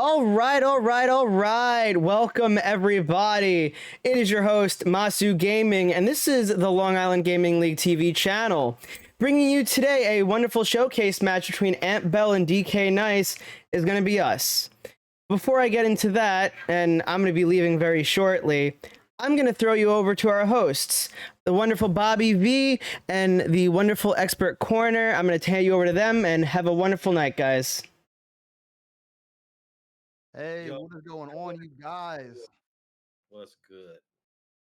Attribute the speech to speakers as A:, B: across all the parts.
A: All right. Welcome, everybody. It is your host, Masu Gaming, and this is the Long Island Gaming League TV channel. Bringing you today a wonderful showcase match between Ant Bell and DK Nice is going to be us. Before I get into that, and I'm going to be leaving very shortly, I'm going to throw you over to our hosts, the wonderful Bobby V and the wonderful Expert Corner. I'm going to hand you over to them, and have a wonderful night, guys.
B: Hey,
C: Yo,
B: what is going on, you guys?
C: what's good?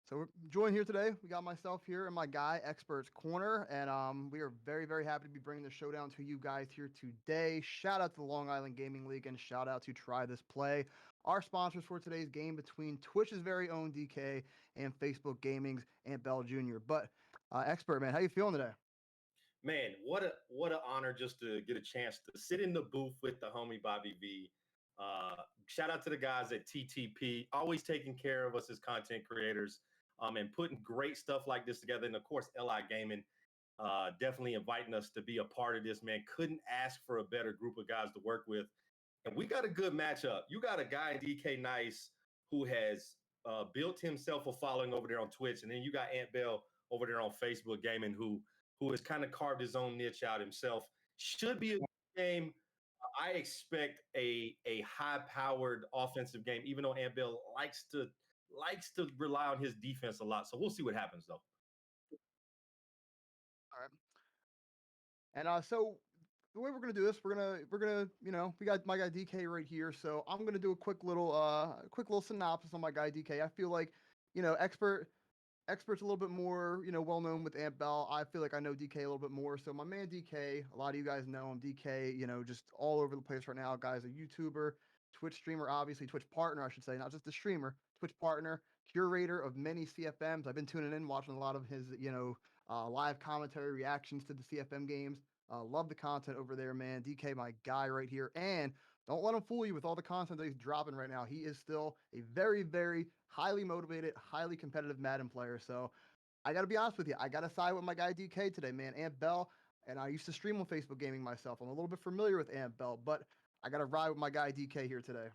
B: So we're joined here today. We got myself here and my guy, Experts Corner, and we are very, very happy to be bringing the showdown to you guys here today. Shout out to the Long Island Gaming League and shout out to Try This Play, our sponsors for today's game between Twitch's very own DK and Facebook Gaming's Ant Bell Jr. But Expert man, how you feeling today?
C: Man, what a honor just to get a chance to sit in the booth with the homie Bobby V. Shout out to the guys at TTP, always taking care of us as content creators, and putting great stuff like this together. And of course, LI Gaming, definitely inviting us to be a part of this. Man, couldn't ask for a better group of guys to work with. And we got a good matchup. You got a guy in DK Nice who has built himself a following over there on Twitch, and then you got Ant Bell over there on Facebook Gaming who has kind of carved his own niche out himself. Should be a good game. I expect a high powered offensive game, even though Ant Bell likes to rely on his defense a lot. So we'll see what happens though.
B: All right. And so the way we're gonna do this, we're gonna we got my guy DK right here. So I'm gonna do a quick little synopsis on my guy DK. I feel like experts a little bit more, well known with Ant Bell. I feel like I know DK a little bit more. So my man DK, a lot of you guys know him. DK, just all over the place right now. Guy's a YouTuber, Twitch streamer, obviously Twitch partner, I should say, not just a streamer, Twitch partner, curator of many CFMs. I've been tuning in, watching a lot of his, live commentary reactions to the CFM games. Love the content over there, man. DK, my guy right here. And don't let him fool you with all the content that he's dropping right now. He is still a very, very highly motivated, highly competitive Madden player. So I got to be honest with you. I got to side with my guy DK today, man. Ant Bell, and I used to stream on Facebook Gaming myself. I'm a little bit familiar with Ant Bell, but I got to ride with my guy DK here today.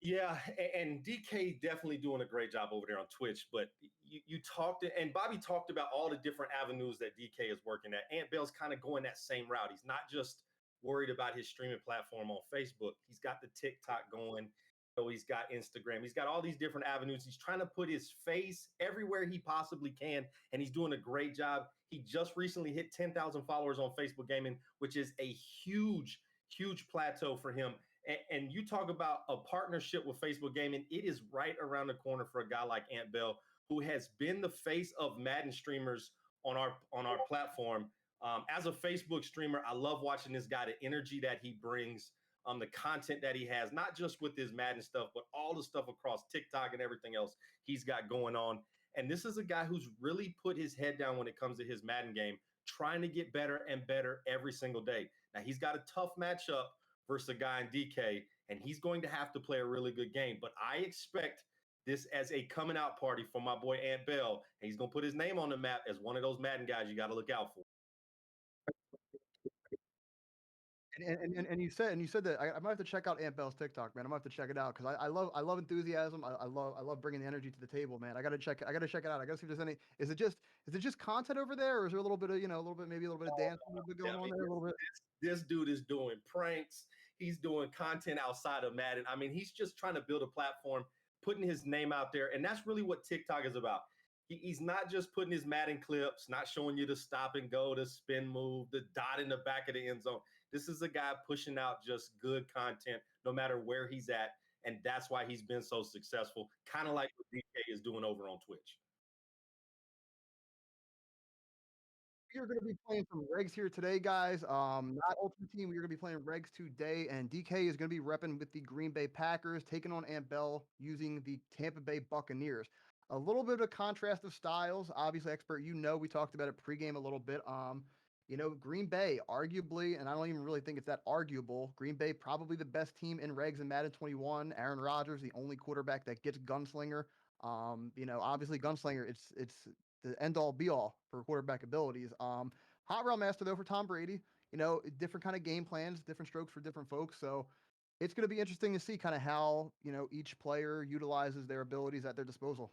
C: Yeah, and DK definitely doing a great job over there on Twitch. But you talked and Bobby talked about all the different avenues that DK is working at. Ant Bell's kind of going that same route. He's not just worried about his streaming platform on Facebook. He's got the TikTok going. So he's got Instagram. He's got all these different avenues. He's trying to put his face everywhere he possibly can, and he's doing a great job. He just recently hit 10,000 followers on Facebook Gaming, which is a huge, huge plateau for him. And you talk about a partnership with Facebook Gaming, it is right around the corner for a guy like Ant Bell, who has been the face of Madden streamers on our platform. As a Facebook streamer, I love watching this guy, the energy that he brings, the content that he has, not just with his Madden stuff, but all the stuff across TikTok and everything else he's got going on. And this is a guy who's really put his head down when it comes to his Madden game, trying to get better and better every single day. Now, he's got a tough matchup versus a guy in DK, and he's going to have to play a really good game. But I expect this as a coming out party for my boy Ant Bell, and he's going to put his name on the map as one of those Madden guys you got to look out for.
B: And you said that I might have to check out Ant Bell's TikTok, man. I might have to check it out because I love enthusiasm. I love bringing the energy to the table, man. I gotta check it out. I gotta see if there's any. Is it just content over there, or is there a little bit of a little bit maybe a little bit of dance a little bit
C: Yeah,
B: going
C: I
B: on
C: mean,
B: there a little bit?
C: this dude is doing pranks. He's doing content outside of Madden. I mean, he's just trying to build a platform, putting his name out there. And that's really what TikTok is about. He's not just putting his Madden clips, not showing you the stop and go, the spin move, the dot in the back of the end zone. This is a guy pushing out just good content no matter where he's at. And that's why he's been so successful, kind of like what DK is doing over on Twitch.
B: We are going to be playing some regs here today, guys. Not Ultimate Team. We are going to be playing regs today, and DK is going to be repping with the Green Bay Packers, taking on Ant Bell using the Tampa Bay Buccaneers. A little bit of a contrast of styles. Obviously, expert, we talked about it pregame a little bit. Green Bay, arguably, and I don't even really think it's that arguable. Green Bay probably the best team in regs in Madden 21. Aaron Rodgers, the only quarterback that gets gunslinger. Obviously gunslinger. It's the end all be all for quarterback abilities. Hot route master though for Tom Brady. different kind of game plans, different strokes for different folks. So it's going to be interesting to see kind of how, each player utilizes their abilities at their disposal.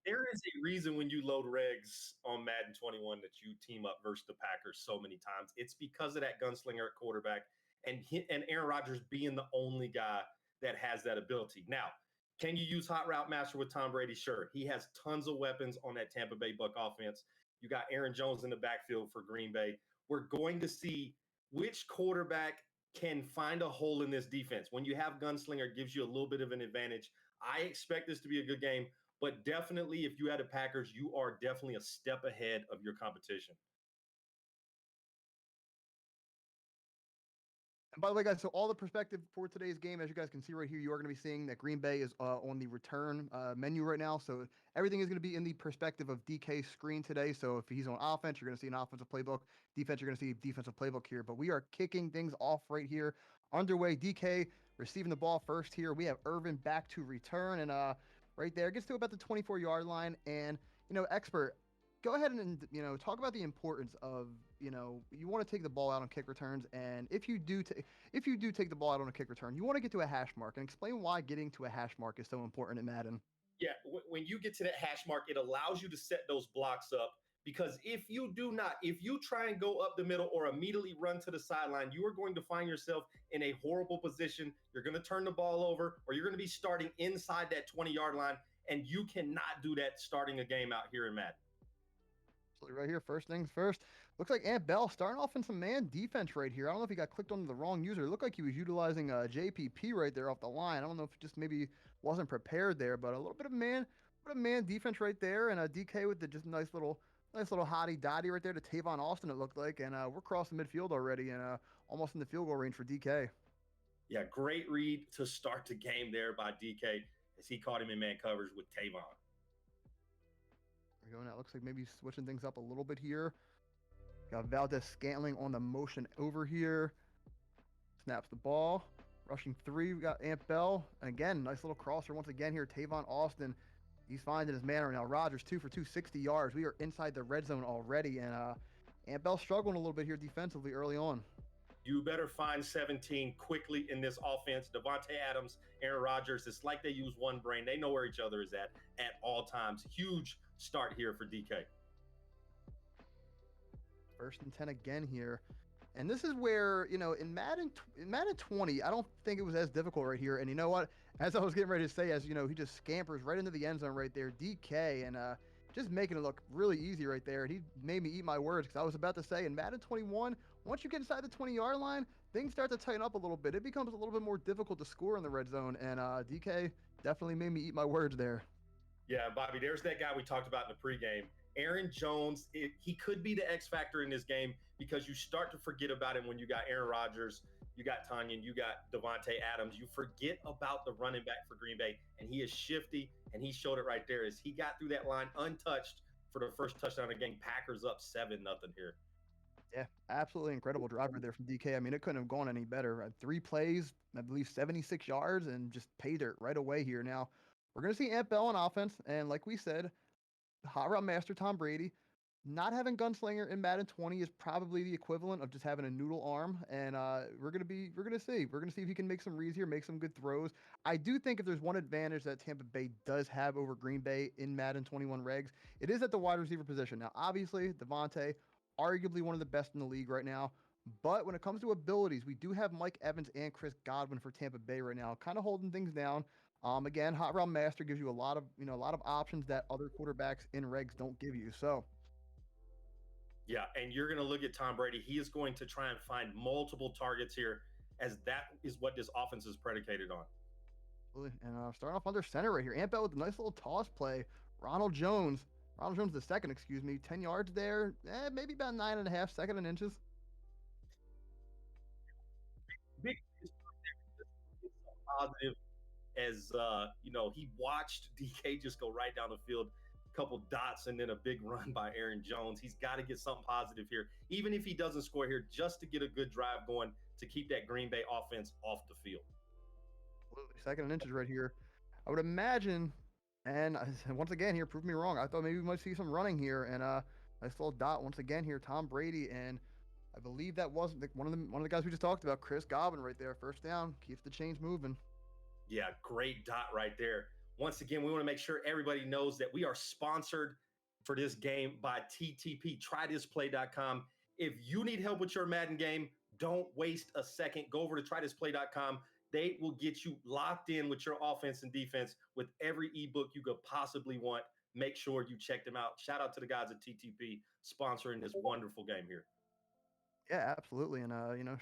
C: There is a reason when you load regs on Madden 21 that you team up versus the Packers so many times. It's because of that gunslinger at quarterback and Aaron Rodgers being the only guy that has that ability. Now, can you use Hot Route Master with Tom Brady? Sure. He has tons of weapons on that Tampa Bay Buck offense. You got Aaron Jones in the backfield for Green Bay. We're going to see which quarterback can find a hole in this defense. When you have gunslinger, it gives you a little bit of an advantage. I expect this to be a good game. But definitely, if you had the Packers, you are definitely a step ahead of your competition.
B: And by the way, guys, so all the perspective for today's game, as you guys can see right here, you are going to be seeing that Green Bay is on the return menu right now. So everything is going to be in the perspective of DK's screen today. So if he's on offense, you're going to see an offensive playbook. Defense, you're going to see a defensive playbook here. But we are kicking things off right here. Underway, DK receiving the ball first here. We have Irvin back to return. And right there, gets to about the 24-yard line. And, Expert, go ahead and, talk about the importance of, you want to take the ball out on kick returns. And if you do take the ball out on a kick return, you want to get to a hash mark, and explain why getting to a hash mark is so important in Madden.
C: Yeah, when you get to that hash mark, it allows you to set those blocks up. Because if you try and go up the middle or immediately run to the sideline, you are going to find yourself in a horrible position. You're going to turn the ball over, or you're going to be starting inside that 20-yard line, and you cannot do that starting a game out here in Madden.
B: Right here, first things first. Looks like Ant Bell starting off in some man defense right here. I don't know if he got clicked onto the wrong user. It looked like he was utilizing JPP right there off the line. I don't know if it just maybe wasn't prepared there, but a little bit of man defense right there, and a DK with the just nice little hottie dotty right there to Tavon Austin, it looked like. And we're crossing midfield already, and almost in the field goal range for DK.
C: Yeah, great read to start the game there by DK as he caught him in man coverage with Tavon.
B: We're going out. Looks like maybe switching things up a little bit here. Got Valdez Scantling on the motion over here. Snaps the ball. Rushing 3, we got Ant Bell. And again, nice little crosser once again here. Tavon Austin. He's finding his man right now. Rodgers 2 for 260 yards. We are inside the red zone already. And Ant Bell struggling a little bit here defensively early on.
C: You better find 17 quickly in this offense. Davante Adams, Aaron Rodgers, it's like they use one brain. They know where each other is at all times. Huge start here for DK.
B: First and 10 again here. And this is where, in Madden 20, I don't think it was as difficult right here. And you know what? As I was getting ready to say, he just scampers right into the end zone right there, DK, and just making it look really easy right there. And he made me eat my words, because I was about to say in Madden 21, once you get inside the 20-yard line, things start to tighten up a little bit. It becomes a little bit more difficult to score in the red zone. And DK definitely made me eat my words there.
C: Yeah, Bobby, there's that guy we talked about in the pregame. Aaron Jones, he could be the X factor in this game, because you start to forget about him when you got Aaron Rodgers, you got Tanyan, you got Davante Adams. You forget about the running back for Green Bay, and he is shifty, and he showed it right there as he got through that line untouched for the first touchdown of the game. Packers up 7-0 here.
B: Yeah, absolutely incredible driver there from DK. I mean, it couldn't have gone any better. 3 plays, I believe 76 yards, and just pay dirt right away here. Now, we're going to see Ant Bell on offense, and like we said, Hot Route Master Tom Brady. Not having Gunslinger in Madden 20 is probably the equivalent of just having a noodle arm, and we're gonna see if he can make some reads here, make some good throws. I do think if there's one advantage that Tampa Bay does have over Green Bay in Madden 21 regs, it is at the wide receiver position. Now, obviously, Davante, arguably one of the best in the league right now, but when it comes to abilities, we do have Mike Evans and Chris Godwin for Tampa Bay right now, kind of holding things down. Again, Hot Route Master gives you a lot of options that other quarterbacks in regs don't give you. So.
C: Yeah, and you're going to look at Tom Brady. He is going to try and find multiple targets here, as that is what this offense is predicated on.
B: And starting off under center right here, Ant Bell with a nice little toss play. Ronald Jones the second, 10 yards there, maybe about 9.5, second in inches.
C: Big positive as he watched DK just go right down the field. Couple dots and then a big run by Aaron Jones. He's got to get something positive here, even if he doesn't score here, just to get a good drive going to keep that Green Bay offense off the field.
B: Absolutely. Second and inches right here. I would imagine, and once again here, prove me wrong. I thought maybe we might see some running here, and nice little dot once again here. Tom Brady, and I believe that was one of the guys we just talked about, Chris Godwin, right there. First down, keeps the chains moving.
C: Yeah, great dot right there. Once again, we want to make sure everybody knows that we are sponsored for this game by TTP, trythisplay.com. If you need help with your Madden game, don't waste a second. Go over to trythisplay.com. They will get you locked in with your offense and defense with every ebook you could possibly want. Make sure you check them out. Shout out to the guys at TTP sponsoring this wonderful game here.
B: Yeah, absolutely. And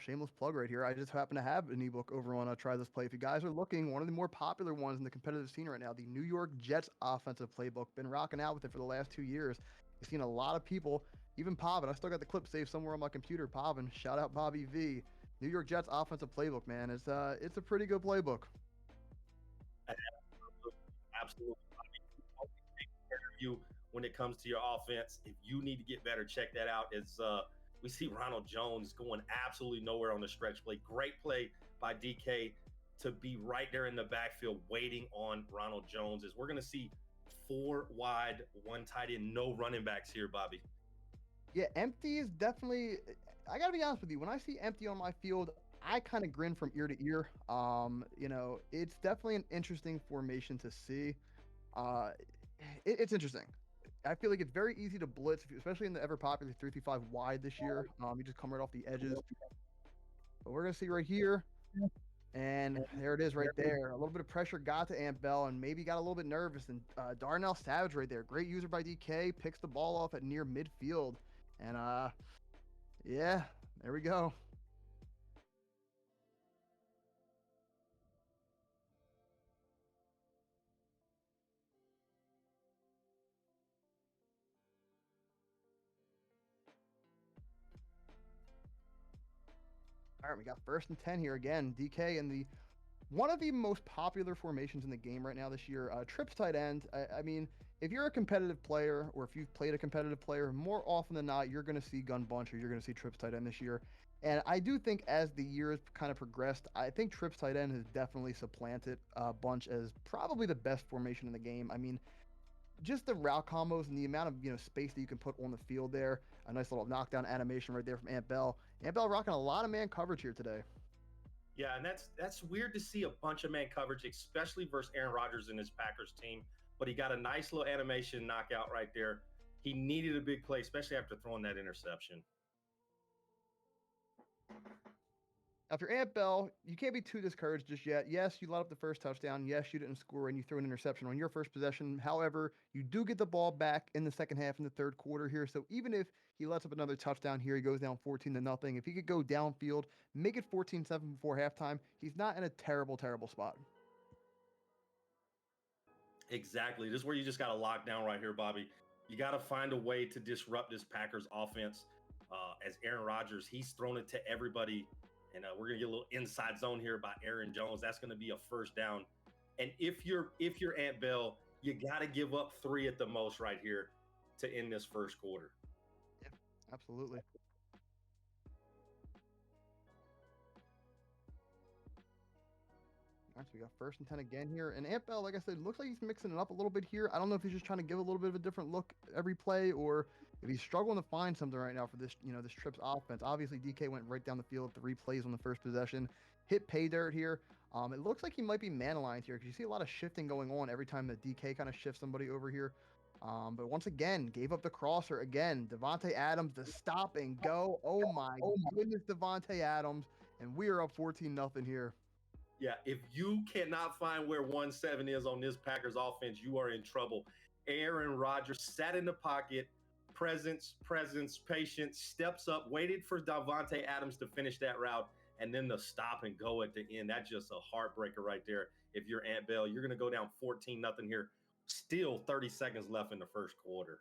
B: shameless plug right here. I just happen to have an ebook over on Try This Play. If you guys are looking, one of the more popular ones in the competitive scene right now, the New York Jets offensive playbook. Been rocking out with it for the last 2 years. You've seen a lot of people, even Pavin. I still got the clip saved somewhere on my computer. Pavin, shout out Bobby V. New York Jets offensive playbook, man. It's a pretty good playbook.
C: Absolutely. You when it comes to your offense, if you need to get better, check that out. As we see Ronald Jones going absolutely nowhere on the stretch play. Great play by DK to be right there in the backfield waiting on Ronald Jones. As we're going to see 4 wide, 1 tight end, no running backs here, Bobby.
B: Yeah, empty is definitely. I gotta be honest with you. When I see empty on my field, I kind of grin from ear to ear. It's definitely an interesting formation to see. Uh, it's interesting. I feel like it's very easy to blitz, especially in the ever popular 3-5 wide this year. You just come right off the edges. But we're gonna see right here, and there it is right there. A little bit of pressure got to Ant Bell, and maybe got a little bit nervous. And Darnell Savage right there, great user by DK, picks the ball off at near midfield, and yeah, there we go. All right, we got 1st and 10 here again. DK in the one of the most popular formations in the game right now this year. Trips tight end. I mean, if you're a competitive player or if you've played a competitive player, more often than not, you're going to see gun bunch or you're going to see trips tight end this year. And I do think as the years kind of progressed, I think trips tight end has definitely supplanted bunch as probably the best formation in the game. I mean, just the route combos and the amount of space that you can put on the field there. A nice little knockdown animation right there from Ant Bell. Ant Bell rocking a lot of man coverage here today.
C: Yeah, and that's weird to see a bunch of man coverage, especially versus Aaron Rodgers and his Packers team. But he got a nice little animation knockout right there. He needed a big play, especially after throwing that interception.
B: Now, if you're Ant Bell, you can't be too discouraged just yet. Yes, you let up the first touchdown. Yes, you didn't score and you threw an interception on your first possession. However, you do get the ball back in the second half in the third quarter here. So even if he lets up another touchdown here, he goes down 14-0. If he could go downfield, make it 14-7 before halftime, he's not in a terrible, terrible spot.
C: Exactly. This is where you just got to lock down right here, Bobby. You got to find a way to disrupt this Packers offense. As Aaron Rodgers, he's thrown it to everybody. And we're going to get a little inside zone here by Aaron Jones. That's going to be a first down. And if you're Ant Bell, you got to give up 3 at the most right here to end this first quarter.
B: Yeah, absolutely. All right, so we got 1st and 10 again here. And Ant Bell, like I said, looks like he's mixing it up a little bit here. I don't know if he's just trying to give a little bit of a different look every play or if he's struggling to find something right now for this, this Trips offense. Obviously, DK went right down the field, 3 plays on the first possession, hit pay dirt here. It looks like he might be man-aligned here because you see a lot of shifting going on every time that DK kind of shifts somebody over here. But once again, gave up the crosser again. Devontae Adams, the stop and go. Oh my goodness, Devontae Adams. And we are up 14-0 here.
C: Yeah, if you cannot find where 1-7 is on this Packers offense, you are in trouble. Aaron Rodgers sat in the pocket, presence, patience, steps up, waited for Devontae Adams to finish that route, and then the stop and go at the end. That's just a heartbreaker right there. If you're Ant Bell, you're going to go down 14-0 here. Still 30 seconds left in the first quarter.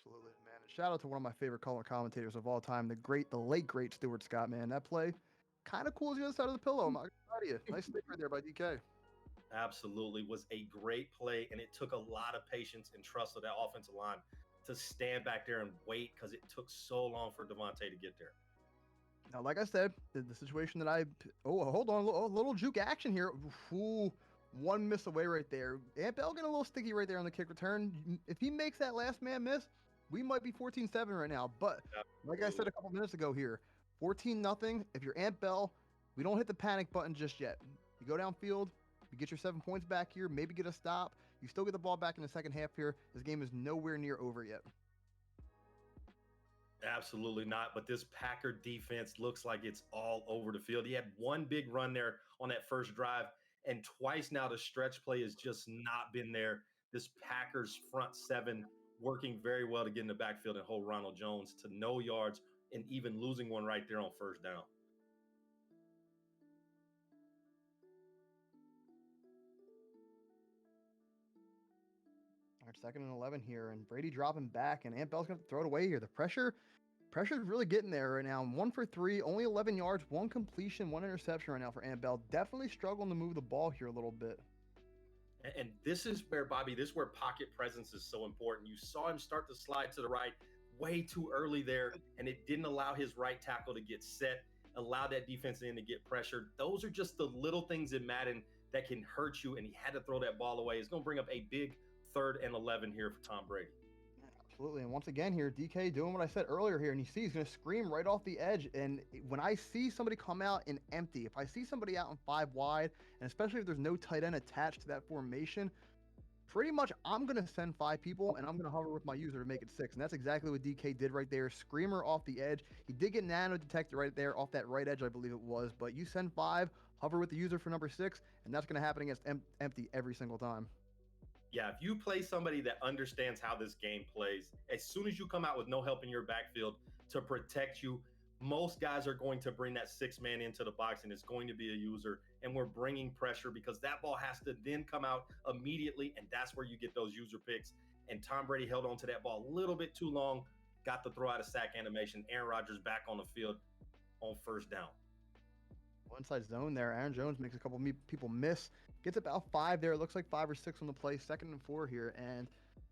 B: Absolutely, man. And shout out to one of my favorite color commentators of all time, the late, great Stuart Scott, man. That play kind of cool as the other side of the pillow. I'm not gonna lie to you. Nice stick right there by DK.
C: Absolutely. Was a great play, and it took a lot of patience and trust of that offensive line to stand back there and wait because it took so long for Devontae to get there.
B: Now, like I said, the situation that hold on, a little juke action here. Ooh, 1 miss away right there. Ant Bell getting a little sticky right there on the kick return. If he makes that last man miss, We might be 14-7 right now, but like I said a couple minutes ago here, 14-0. If you're Ant Bell, we don't hit the panic button just yet. You go downfield, you get your 7 points back here, maybe get a stop. You still get the ball back in the second half here. This game is nowhere near over yet.
C: Absolutely not. But this Packer defense looks like it's all over the field. He had one big run there on that first drive, and twice now the stretch play has just not been there. This Packers front seven working very well to get in the backfield and hold Ronald Jones to no yards and even losing one right there on first down.
B: All right, 2nd and 11 here, and Brady dropping back, and Ant Bell's going to throw it away here. The pressure's really getting there right now. 1 for 3, only 11 yards, 1 completion, 1 interception right now for Ant Bell. Definitely struggling to move the ball here a little bit.
C: And this is where, Bobby, this is where pocket presence is so important. You saw him start to slide to the right way too early there, and it didn't allow his right tackle to get set, allow that defense in to get pressured. Those are just the little things in Madden that can hurt you, and he had to throw that ball away. It's going to bring up a big 3rd and 11 here for Tom Brady.
B: Absolutely. And once again here, DK doing what I said earlier here, and you see he's going to scream right off the edge. And when I see somebody come out in empty, if I see somebody out in 5 wide, and especially if there's no tight end attached to that formation, pretty much I'm going to send 5 people, and I'm going to hover with my user to make it 6. And that's exactly what DK did right there. Screamer off the edge. He did get nano detected right there off that right edge, I believe it was. But you send 5, hover with the user for number 6, and that's going to happen against empty every single time.
C: Yeah, if you play somebody that understands how this game plays, as soon as you come out with no help in your backfield to protect you, most guys are going to bring that 6-man into the box, and it's going to be a user. And we're bringing pressure because that ball has to then come out immediately, and that's where you get those user picks. And Tom Brady held on to that ball a little bit too long, got the throw out of sack animation. Aaron Rodgers back on the field on first down.
B: Inside zone there. Aaron Jones makes a couple people miss. Gets about 5 there. It looks like 5 or 6 on the play. 2nd and 4 here. And,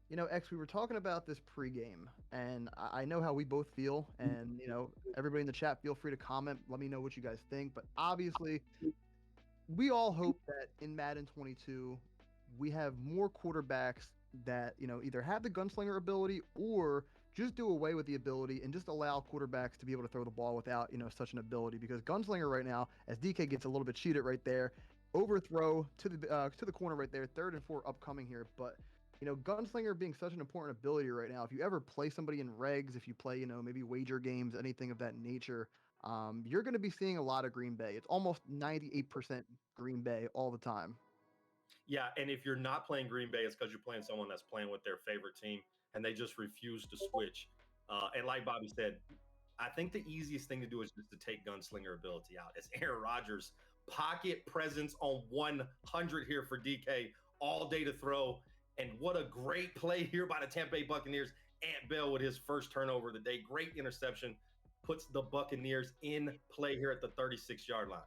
B: you know, X, we were talking about this pregame, and I know how we both feel. And, you know, everybody in the chat, feel free to comment. Let me know what you guys think. But obviously, we all hope that in Madden 22, we have more quarterbacks that, you know, either have the gunslinger ability or just do away with the ability and just allow quarterbacks to be able to throw the ball without, you know, such an ability. Because gunslinger right now, as DK gets a little bit cheated right there, overthrow to the corner right there, 3rd and 4 upcoming here. But, you know, gunslinger being such an important ability right now, if you ever play somebody in regs, if you play, you know, maybe wager games, anything of that nature, you're going to be seeing a lot of Green Bay. It's almost 98% Green Bay all the time.
C: Yeah, and if you're not playing Green Bay, it's because you're playing someone that's playing with their favorite team, and they just refuse to switch. And like Bobby said, I think the easiest thing to do is just to take gunslinger ability out. It's Aaron Rodgers, pocket presence on 100 here for DK, all day to throw. And what a great play here by the Tampa Bay Buccaneers. Ant Bell with his first turnover of the day. Great interception, puts the Buccaneers in play here at the 36-yard line.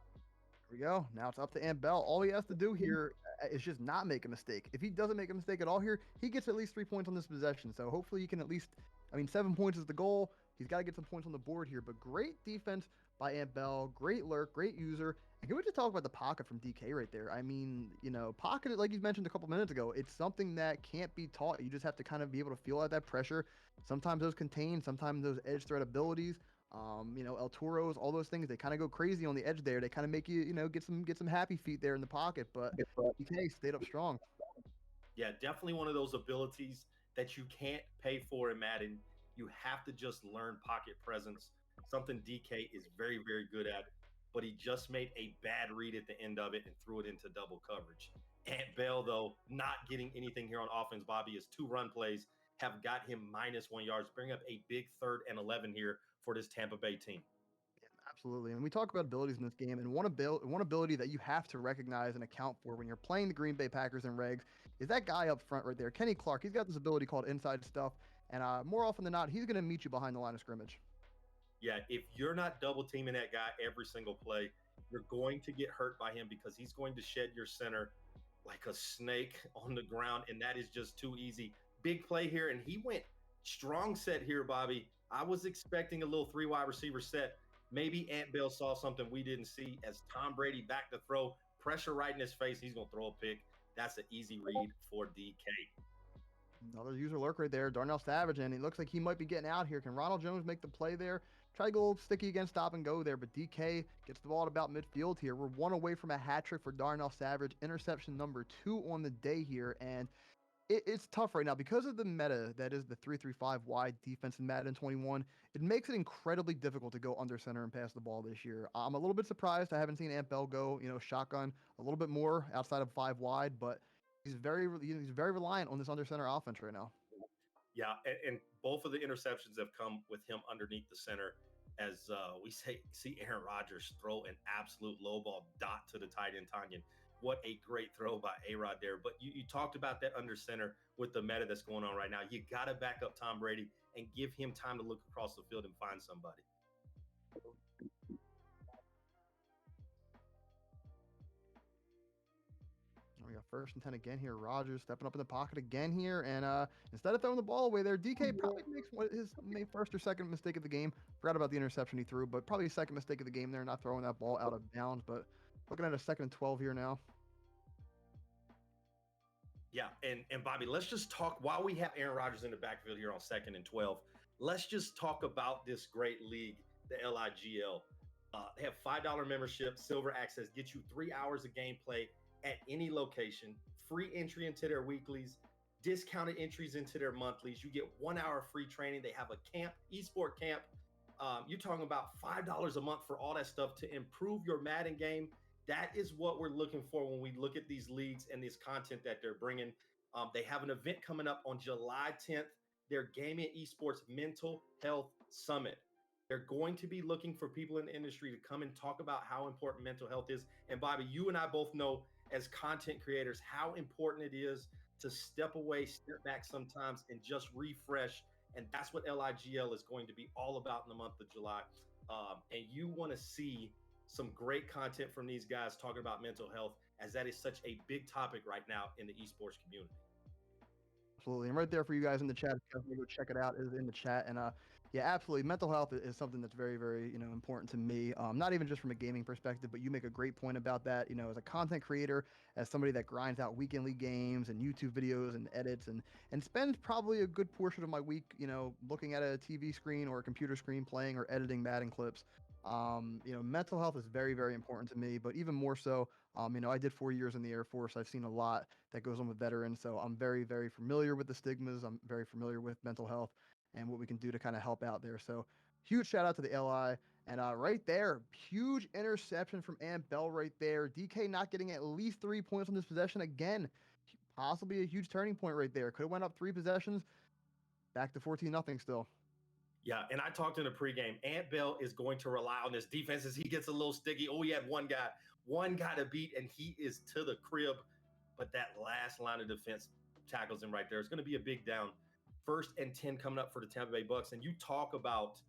B: Here we go. Now it's up to Ant Bell. All he has to do here is just not make a mistake. If he doesn't make a mistake at all here, he gets at least 3 points on this possession. So hopefully he can at least, 7 points is the goal. He's got to get some points on the board here. But great defense by Ant Bell. Great lurk, great user. And can we just talk about the pocket from DK right there? Pocket, like you mentioned a couple minutes ago, it's something that can't be taught. You just have to kind of be able to feel out that pressure. Sometimes those contain, sometimes those edge threat abilities. El Toros, all those things, they kind of go crazy on the edge there. They kind of make you, get some happy feet there in the pocket. But DK stayed up strong.
C: Yeah, definitely one of those abilities that you can't pay for in Madden. You have to just learn pocket presence, something DK is very, very good at. But he just made a bad read at the end of it and threw it into double coverage. Ant Bell, though, not getting anything here on offense, Bobby. His 2 run plays have got him -1 yards, bring up a big 3rd and 11 here for this Tampa Bay team.
B: Yeah, absolutely. And we talk about abilities in this game, and one ability that you have to recognize and account for when you're playing the Green Bay Packers and regs is that guy up front right there, Kenny Clark. He's got this ability called inside stuff, and more often than not, he's going to meet you behind the line of scrimmage.
C: Yeah, if you're not double teaming that guy every single play, you're going to get hurt by him because he's going to shed your center like a snake on the ground, and that is just too easy. Big play here, and he went strong set here, Bobby. I was expecting a little 3 wide receiver set. Maybe Ant Bell saw something we didn't see as Tom Brady back to throw, pressure right in his face. He's going to throw a pick. That's an easy read for DK.
B: Another user lurk right there, Darnell Savage, and it looks like he might be getting out here. Can Ronald Jones make the play there? Try to go a little sticky against stop and go there, but DK gets the ball at about midfield here. We're one away from a hat trick for Darnell Savage, interception number 2 on the day here, and it's tough right now because of the meta that is the 3-3-5 wide defense in Madden 21. It makes it incredibly difficult to go under center and pass the ball this year. I'm a little bit surprised I haven't seen Ant Bell go, shotgun a little bit more outside of 5 wide, but he's very reliant on this under center offense right now.
C: Yeah, and both of the interceptions have come with him underneath the center. As we see Aaron Rodgers throw an absolute low ball dot to the tight end Tanyan. What a great throw by A-Rod there. But you talked about that under center with the meta that's going on right now. You got to back up Tom Brady and give him time to look across the field and find somebody.
B: We got 1st and 10 again here. Rodgers stepping up in the pocket again here. And instead of throwing the ball away there, DK probably makes his first or second mistake of the game. Forgot about the interception he threw, but probably his second mistake of the game there, not throwing that ball out of bounds. But looking at a 2nd and 12 here now.
C: Yeah, and Bobby, let's just talk while we have Aaron Rodgers in the backfield here on 2nd and 12. Let's just talk about this great league, the LIGL. They have $5 membership, silver access, gets you 3 hours of gameplay at any location, free entry into their weeklies, discounted entries into their monthlies. You get 1 hour of free training. They have a camp, esport camp. You're talking about $5 a month for all that stuff to improve your Madden game. That is what we're looking for when we look at these leagues and this content that they're bringing. They have an event coming up on July 10th, their Gaming Esports Mental Health Summit. They're going to be looking for people in the industry to come and talk about how important mental health is. And Bobby, you and I both know as content creators how important it is to step away, step back sometimes, and just refresh. And that's what LIGL is going to be all about in the month of July. And you want to see some great content from these guys talking about mental health, as that is such a big topic right now in the esports community.
B: Absolutely. And right there for you guys in the chat, definitely go check it out. It is in the chat. And yeah, absolutely. Mental health is something that's very, very, important to me. Not even just from a gaming perspective, but you make a great point about that. As a content creator, as somebody that grinds out weekendly games and YouTube videos and edits and spends probably a good portion of my week, looking at a TV screen or a computer screen playing or editing Madden clips. Mental health is very, very important to me, but even more so, I did 4 years in the Air Force. I've seen a lot that goes on with veterans. So I'm very, very familiar with the stigmas. I'm very familiar with mental health and what we can do to kind of help out there. So huge shout out to the LI. And right there, huge interception from Ant Bell right there. DK not getting at least 3 points on this possession again. Possibly a huge turning point right there. Could have went up 3 possessions. Back to 14-0 still.
C: Yeah, and I talked in the pregame. Ant Bell is going to rely on this defense as he gets a little sticky. Oh, he had one guy to beat, and he is to the crib. But that last line of defense tackles him right there. It's going to be a big down. 1st and 10 coming up for the Tampa Bay Bucks. And you talk about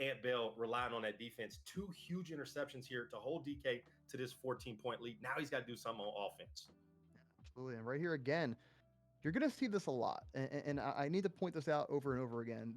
C: Ant Bell relying on that defense. 2 huge interceptions here to hold DK to this 14-point lead. Now he's got to do something on offense.
B: Absolutely. And right here again, you're going to see this a lot. And I need to point this out over and over again.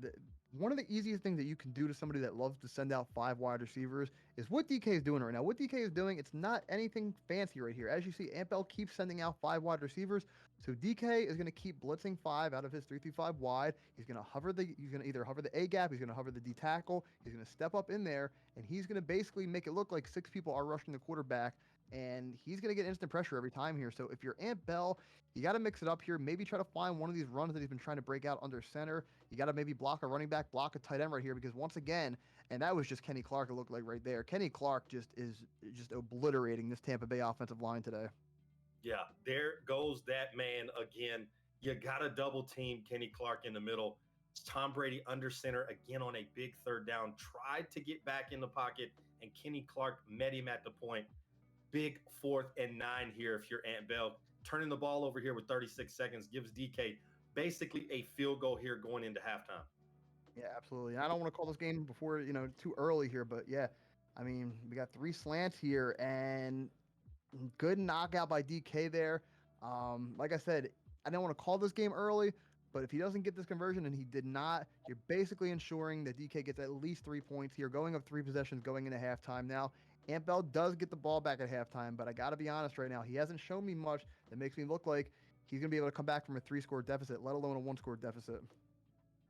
B: One of the easiest things that you can do to somebody that loves to send out 5 wide receivers is what DK is doing right now. What DK is doing, it's not anything fancy right here. As you see, Ant Bell keeps sending out 5 wide receivers. So DK is going to keep blitzing 5 out of his 3-3-5 wide. He's going to either hover the A gap, he's going to hover the D tackle, he's going to step up in there, and he's going to basically make it look like 6 people are rushing the quarterback. And he's going to get instant pressure every time here. So if you're Ant Bell, you got to mix it up here. Maybe try to find one of these runs that he's been trying to break out under center. You got to maybe block a running back, block a tight end right here, because once again, and that was just Kenny Clark, it looked like right there. Kenny Clark is obliterating this Tampa Bay offensive line today.
C: Yeah, there goes that man again. You got to double team Kenny Clark in the middle. Tom Brady under center again on a big 3rd down. Tried to get back in the pocket, and Kenny Clark met him at the point. Big 4th and 9 here if you're Ant Bell. Turning the ball over here with 36 seconds gives DK basically a field goal here going into halftime.
B: Yeah, absolutely. I don't want to call this game before, too early here, but yeah, I mean, we got 3 slants here and good knockout by DK there. Like I said, I don't want to call this game early, but if he doesn't get this conversion, and he did not, you're basically ensuring that DK gets at least 3 points here, going up 3 possessions going into halftime now. Ant Bell does get the ball back at halftime, but I got to be honest right now, he hasn't shown me much that makes me look like he's going to be able to come back from a 3-score deficit, let alone a 1-score deficit.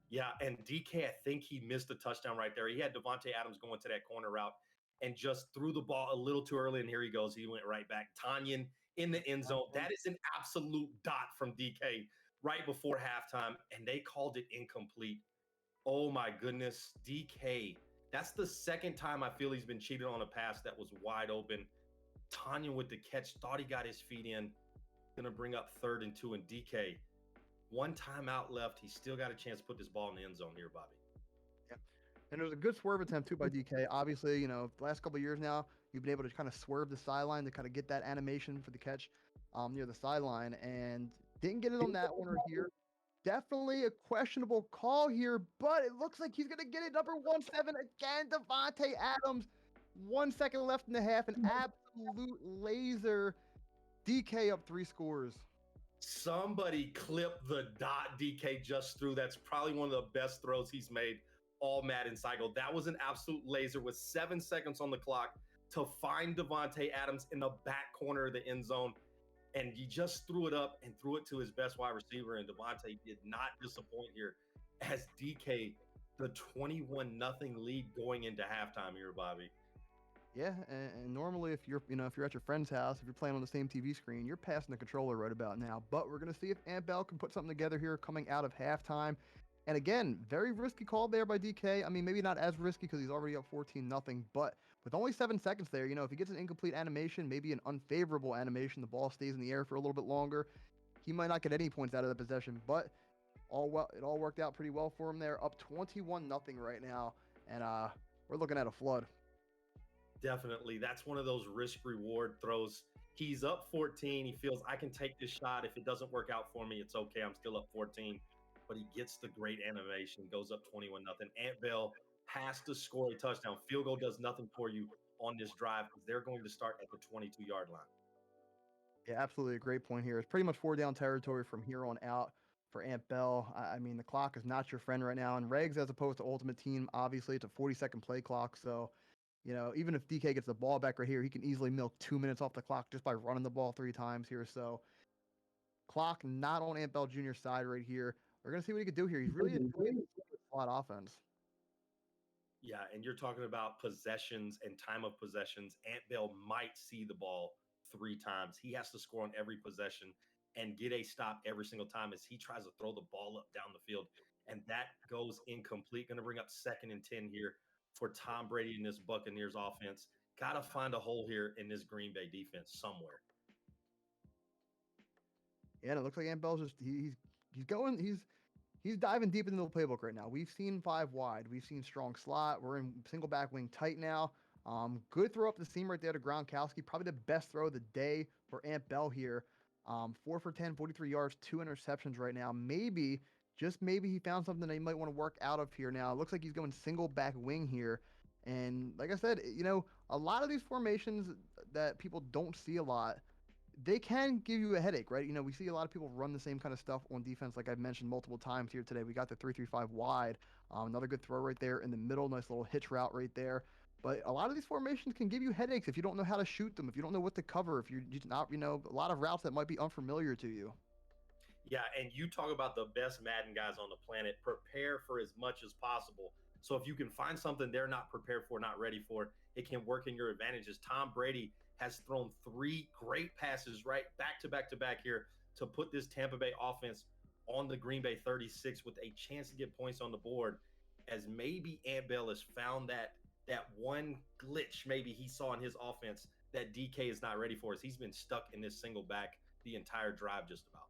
C: Yeah, and DK, I think he missed a touchdown right there. He had Devontae Adams going to that corner route and just threw the ball a little too early, and here he goes. He went right back. Tanyan in the end zone. That is an absolute dot from DK right before halftime, and they called it incomplete. Oh, my goodness. DK, that's the second time I feel he's been cheated on a pass that was wide open. Tanyan with the catch, thought he got his feet in. Going to bring up 3rd and 2, and DK, one timeout left. He's still got a chance to put this ball in the end zone here, Bobby.
B: Yeah. And it was a good swerve attempt, too, by DK. Obviously, you know, the last couple of years now, you've been able to kind of swerve the sideline to kind of get that animation for the catch near the sideline, and didn't get it on that one or here. Definitely a questionable call here, but it looks like he's going to get it. Number 17 again, Devontae Adams. 1 second left in the half, an absolute laser. DK up 3 scores.
C: Somebody clip the dot DK just threw. That's probably one of the best throws he's made all Madden cycle. That was an absolute laser with 7 seconds on the clock to find Devontae Adams in the back corner of the end zone. And he just threw it up and threw it to his best wide receiver. And Devontae did not disappoint here as DK, the 21-0 lead going into halftime here, Bobby.
B: Yeah, and normally if you're at your friend's house, if you're playing on the same TV screen, you're passing the controller right about now. But we're going to see if Ant Bell can put something together here coming out of halftime. And again, very risky call there by DK. I mean, maybe not as risky because he's already up 14-0, but with only 7 seconds there, if he gets an incomplete animation, maybe an unfavorable animation, the ball stays in the air for a little bit longer, he might not get any points out of the possession. But it all worked out pretty well for him there. Up 21-0 right now, and we're looking at a flood.
C: Definitely. That's one of those risk reward throws. He's up 14. He feels I can take this shot. If it doesn't work out for me, it's okay. I'm still up 14. But he gets the great animation, goes up 21-0. Ant Bell has to score a touchdown. Field goal does nothing for you on this drive because they're going to start at the 22-yard line.
B: Yeah, absolutely a great point here. It's pretty much 4-down territory from here on out for Ant Bell. I mean, the clock is not your friend right now. And Regs, as opposed to Ultimate Team, obviously it's a 40-second play clock. So, even if DK gets the ball back right here, he can easily milk 2 minutes off the clock just by running the ball 3 times here. So, clock not on Ant Bell Jr.'s side right here. We're going to see what he could do here. He's really enjoying the slot offense.
C: Yeah, and you're talking about possessions and time of possessions. Ant Bell might see the ball 3 times. He has to score on every possession and get a stop every single time as he tries to throw the ball up down the field. And that goes incomplete. Going to bring up 2nd and 10 here for Tom Brady in this Buccaneers offense. Got to find a hole here in this Green Bay defense somewhere.
B: Yeah, and it looks like Ant Bell's just he's diving deep into the playbook right now. We've seen 5 wide. We've seen strong slot. We're in single back wing tight now. Good throw up the seam right there to Gronkowski. Probably the best throw of the day for Ant Bell here. 4 for 10, 43 yards, 2 interceptions right now. Maybe, just maybe he found something that he might want to work out of here now. It looks like he's going single back wing here. And like I said, a lot of these formations that people don't see a lot, they can give you a headache, right? We see a lot of people run the same kind of stuff on defense, like I've mentioned multiple times here today. We got the 3-3-5 wide. Another good throw right there in the middle. Nice little hitch route right there. But a lot of these formations can give you headaches if you don't know how to shoot them, if you don't know what to cover, if you're not, a lot of routes that might be unfamiliar to you.
C: Yeah, and you talk about the best Madden guys on the planet. Prepare for as much as possible. So if you can find something they're not prepared for, not ready for, it can work in your advantages. Tom Brady has thrown 3 great passes right back to back to back here to put this Tampa Bay offense on the Green Bay 36 with a chance to get points on the board, as maybe Ant Bell has found that one glitch maybe he saw in his offense that DK is not ready for, as he's been stuck in this single back the entire drive just about.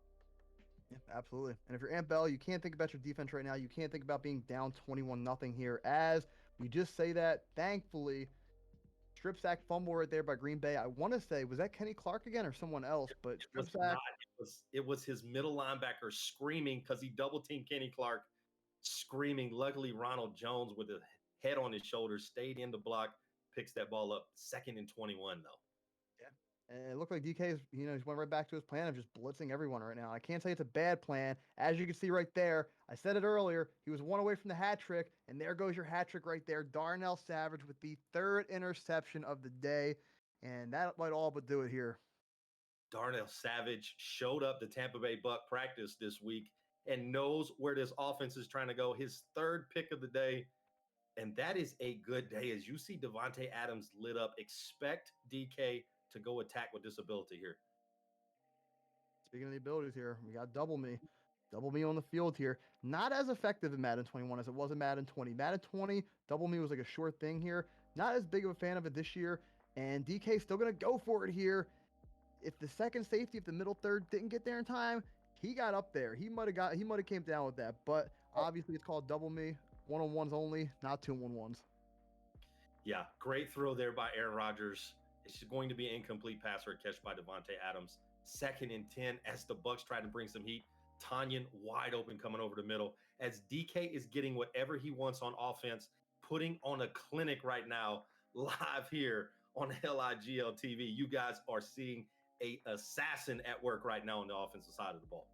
B: Yeah, absolutely. And if you're Ant Bell, you can't think about your defense right now. You can't think about being down 21-0 here, as we just say that, thankfully, strip sack fumble right there by Green Bay. I want to say, was that Kenny Clark again or someone else? But strip sack.
C: It was his middle linebacker screaming because he double teamed Kenny Clark, screaming. Luckily, Ronald Jones with a head on his shoulders stayed in the block, picks that ball up. 2nd and 21 though.
B: Yeah. And it looked like DK is, he's went right back to his plan of just blitzing everyone right now. I can't say it's a bad plan. As you can see right there, I said it earlier, he was 1 away from the hat trick, and there goes your hat trick right there. Darnell Savage with the 3rd interception of the day, and that might all but do it here.
C: Darnell Savage showed up to Tampa Bay Buck practice this week and knows where this offense is trying to go. His third pick of the day, and that is a good day. As you see Davante Adams lit up, expect DK to go attack with this ability here.
B: Speaking of the abilities here, we got double me. Double me on the field here. Not as effective in Madden 21 as it was in Madden 20. Madden 20, double me was like a short thing here. Not as big of a fan of it this year. And DK still going to go for it here. If the second safety, if the middle third didn't get there in time, he got up there. He might have came down with that. But obviously it's called double me. One-on-ones only, not two-on-ones.
C: Yeah, great throw there by Aaron Rodgers. It's going to be an incomplete pass or a catch by Davante Adams. 2nd and 10 as the Bucks try to bring some heat. Tanyan wide open coming over the middle as DK is getting whatever he wants on offense, putting on a clinic right now live here on LIGL TV. You guys are seeing a assassin at work right now on the offensive side of the ball.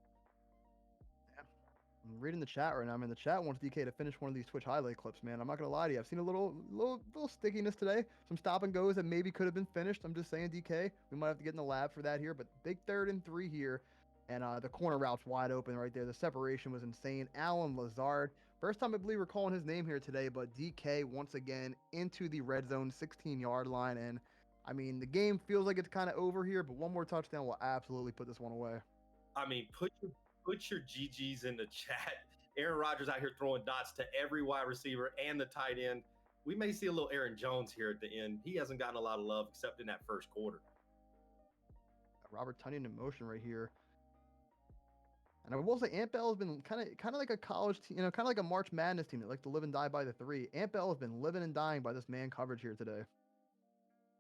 B: I'm reading the chat right now. I mean, the chat wants DK to finish one of these Twitch highlight clips, man. I'm not gonna lie to you. I've seen a little stickiness today. Some stop and goes that maybe could have been finished. I'm just saying, DK. We might have to get in the lab for that here. But big 3rd and 3 here, and the corner route's wide open right there. The separation was insane. Allen Lazard. First time I believe we're calling his name here today, but DK once again into the red zone, 16-yard line, and I mean the game feels like it's kind of over here, but one more touchdown will absolutely put this one away.
C: I mean, put your GGs in the chat. Aaron Rodgers out here throwing dots to every wide receiver and the tight end. We may see a little Aaron Jones here at the end. He hasn't gotten a lot of love except in that first quarter.
B: Robert Tonyan in motion right here. And I will say Ant Bell has been kind of like a college team, kind of like a March Madness team that like to live and die by the 3. Ant Bell has been living and dying by this man coverage here today.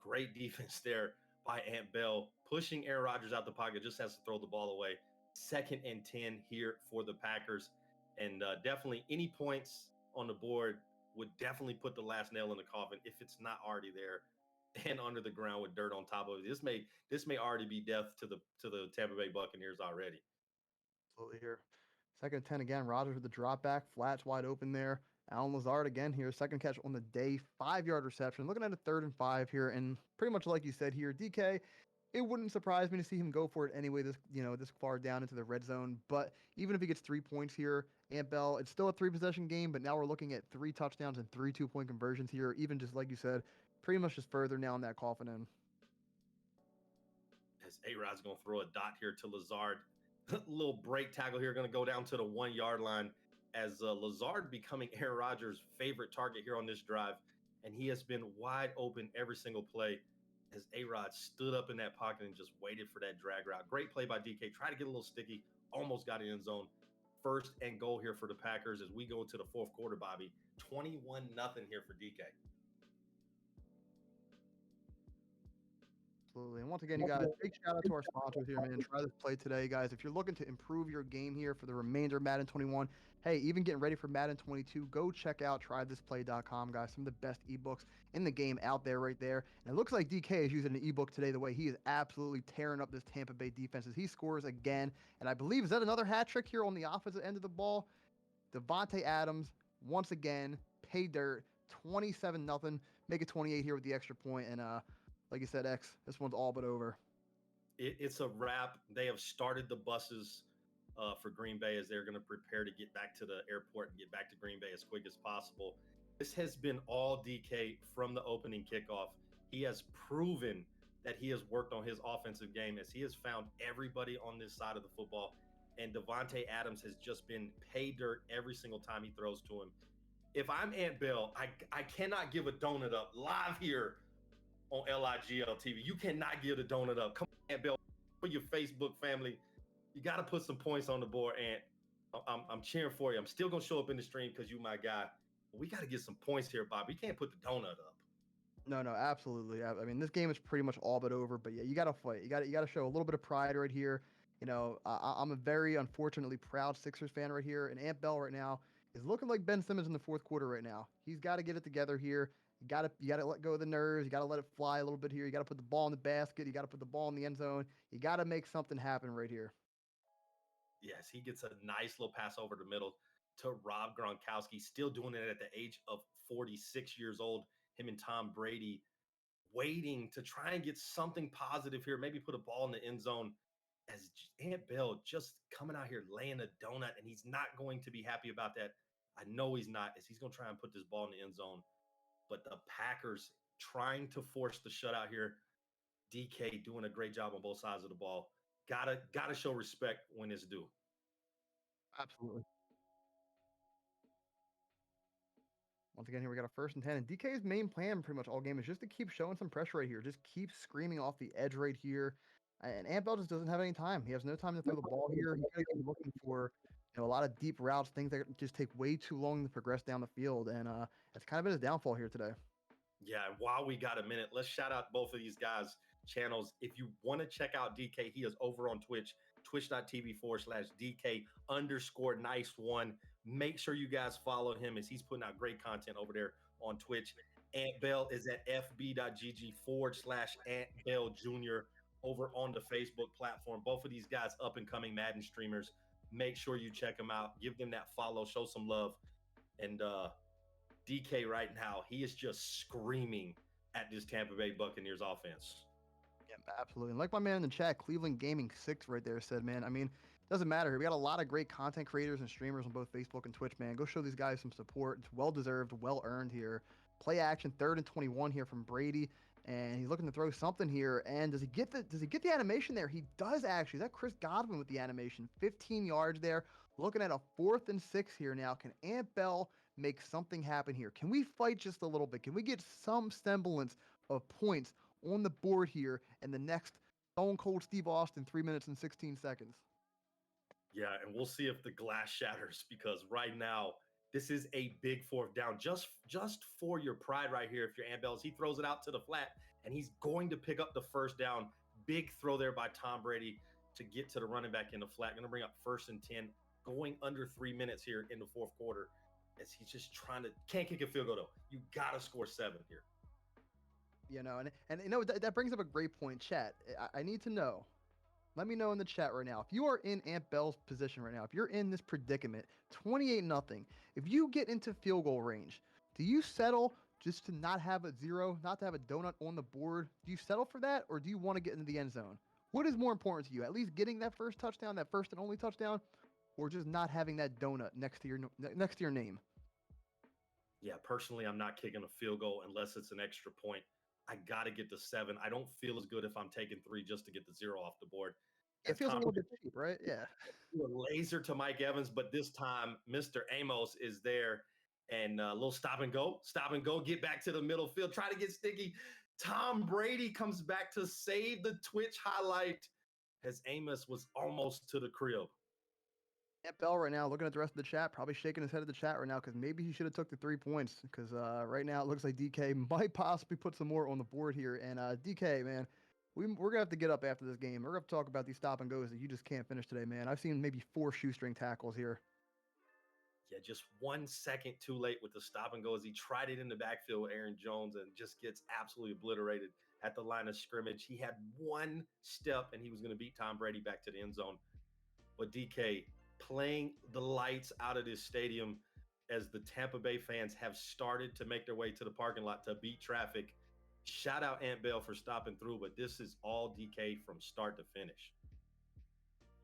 C: Great defense there by Ant Bell, pushing Aaron Rodgers out the pocket, just has to throw the ball away. 2nd and 10 here for the Packers. And definitely any points on the board would definitely put the last nail in the coffin if it's not already there and under the ground with dirt on top of it. This may already be death to the Tampa Bay Buccaneers already.
B: Absolutely here. 2nd and 10 again. Rodgers with the drop back, flats wide open there. Allen Lazard again here, 2nd catch on the day, 5-yard reception. Looking at a 3rd and 5 here, and pretty much like you said here, DK. It wouldn't surprise me to see him go for it anyway. This far down into the red zone. But even if he gets 3 points here, Ant Bell, it's still a 3-possession game. But now we're looking at 3 touchdowns and 3 2-point conversions here. Even just like you said, pretty much just further down that coffin in.
C: As A-Rod's going to throw a dot here to Lazard. Little break tackle here, going to go down to the 1-yard line. As Lazard becoming Aaron Rodgers' favorite target here on this drive, and he has been wide open every single play. As A-Rod stood up in that pocket and just waited for that drag route. Great play by DK. Try to get a little sticky. Almost got it in zone. 1st and goal here for the Packers as we go to the 4th quarter, Bobby. 21-0 here for DK.
B: Absolutely. And once again, you guys, big shout out to our sponsors here, man. Try this play today, guys. If you're looking to improve your game here for the remainder of Madden 21, hey, even getting ready for Madden 22, go check out trythisplay.com, guys. Some of the best ebooks in the game out there right there. And it looks like DK is using an ebook today the way he is absolutely tearing up this Tampa Bay defense as he scores again. And I believe, is that another hat trick here on the offensive end of the ball? Davante Adams, once again, pay dirt, 27-0. Make it 28 here with the extra point. And, like you said, X, this one's all but over.
C: It's a wrap. They have started the buses for Green Bay as they're going to prepare to get back to the airport and get back to Green Bay as quick as possible. This has been all DK from the opening kickoff. He has proven that he has worked on his offensive game as he has found everybody on this side of the football. And Davante Adams has just been pay dirt every single time he throws to him. If I'm Ant Bell, I cannot give a donut up live here on LIGL TV. You cannot give the donut up. Come on, Ant Bell, for your Facebook family. You got to put some points on the board, Ant. I'm cheering for you. I'm still going to show up in the stream because you my guy. But we got to get some points here, Bob. We can't put the donut up.
B: No, absolutely. I mean, this game is pretty much all but over. But yeah, you got to fight. You got to show a little bit of pride right here. I'm a very unfortunately proud Sixers fan right here, and Ant Bell right now is looking like Ben Simmons in the 4th quarter right now. He's got to get it together here. You got to let go of the nerves. You got to let it fly a little bit here. You got to put the ball in the basket. You got to put the ball in the end zone. You got to make something happen right here.
C: Yes, he gets a nice little pass over the middle to Rob Gronkowski, still doing it at the age of 46 years old. Him and Tom Brady waiting to try and get something positive here, maybe put a ball in the end zone, as Ant Bell just coming out here laying a donut, and he's not going to be happy about that. I know he's not, as he's going to try and put this ball in the end zone. But the Packers trying to force the shutout here. DK doing a great job on both sides of the ball. Gotta show respect when it's due.
B: Absolutely. Once again, here we got a 1st and 10. And DK's main plan pretty much all game is just to keep showing some pressure right here. Just keep screaming off the edge right here. And Ant Bell just doesn't have any time. He has no time to throw the ball here. He's going to be looking for a lot of deep routes, things that just take way too long to progress down the field. And it's kind of been his downfall here today.
C: Yeah, and while we got a minute, let's shout out both of these guys' channels. If you want to check out DK, he is over on Twitch, twitch.tv/DK_nice1. Make sure you guys follow him as he's putting out great content over there on Twitch. Ant Bell is at fb.gg/Ant Bell Jr. over on the Facebook platform. Both of these guys up and coming Madden streamers. Make sure you check them out. Give them that follow, show some love. And DK right now, he is just screaming at this Tampa Bay Buccaneers offense.
B: Yeah, absolutely. And like my man in the chat, Cleveland Gaming 6 right there said, man, I mean, doesn't matter. We got a lot of great content creators and streamers on both Facebook and Twitch, man. Go show these guys some support. It's well-deserved, well-earned here. Play action, 3rd and 21 here from Brady. And he's looking to throw something here. And does he get the animation there? He does actually. Is that Chris Godwin with the animation? 15 yards there. Looking at a 4th and 6 here now. Can Ant Bell make something happen here? Can we fight just a little bit? Can we get some semblance of points on the board here in the next Stone Cold Steve Austin 3 minutes and 16 seconds?
C: Yeah, and we'll see if the glass shatters, because right now this is a big 4th down. Just for your pride right here, if you're Ant Bells, he throws it out to the flat, and he's going to pick up the 1st down. Big throw there by Tom Brady to get to the running back in the flat. Going to bring up 1st and 10, going under 3 minutes here in the 4th quarter, as he's just can't kick a field goal though. You got to score 7 here.
B: And that brings up a great point, chat. I need to know. Let me know in the chat right now. If you are in Ant Bell's position right now, if you're in this predicament, 28-0, if you get into field goal range, do you settle just to not have a 0, not to have a donut on the board? Do you settle for that, or do you want to get into the end zone? What is more important to you? At least getting that first touchdown, that first and only touchdown, or just not having that donut next to your name?
C: Yeah, personally, I'm not kicking a field goal unless it's an extra point. I got to get the 7. I don't feel as good if I'm taking 3 just to get the 0 off the board.
B: It feels a little bit cheap, right? Yeah.
C: Laser to Mike Evans, but this time Mr. Amos is there, and a little stop and go, get back to the middle field, try to get sticky. Tom Brady comes back to save the Twitch highlight as Amos was almost to the crib.
B: Ant Bell right now looking at the rest of the chat, probably shaking his head at the chat right now, because maybe he should have took the 3 points, because right now it looks like DK might possibly put some more on the board here. And DK, man, we're going to have to get up after this game. We're going to have to talk about these stop and goes that you just can't finish today, man. I've seen maybe 4 shoestring tackles here.
C: Yeah, just 1 second too late with the stop and go as he tried it in the backfield with Aaron Jones and just gets absolutely obliterated at the line of scrimmage. He had 1 step and he was going to beat Tom Brady back to the end zone. But DK playing the lights out of this stadium as the Tampa Bay fans have started to make their way to the parking lot to beat traffic. Shout out Ant Bell for stopping through, but this is all DK from start to finish.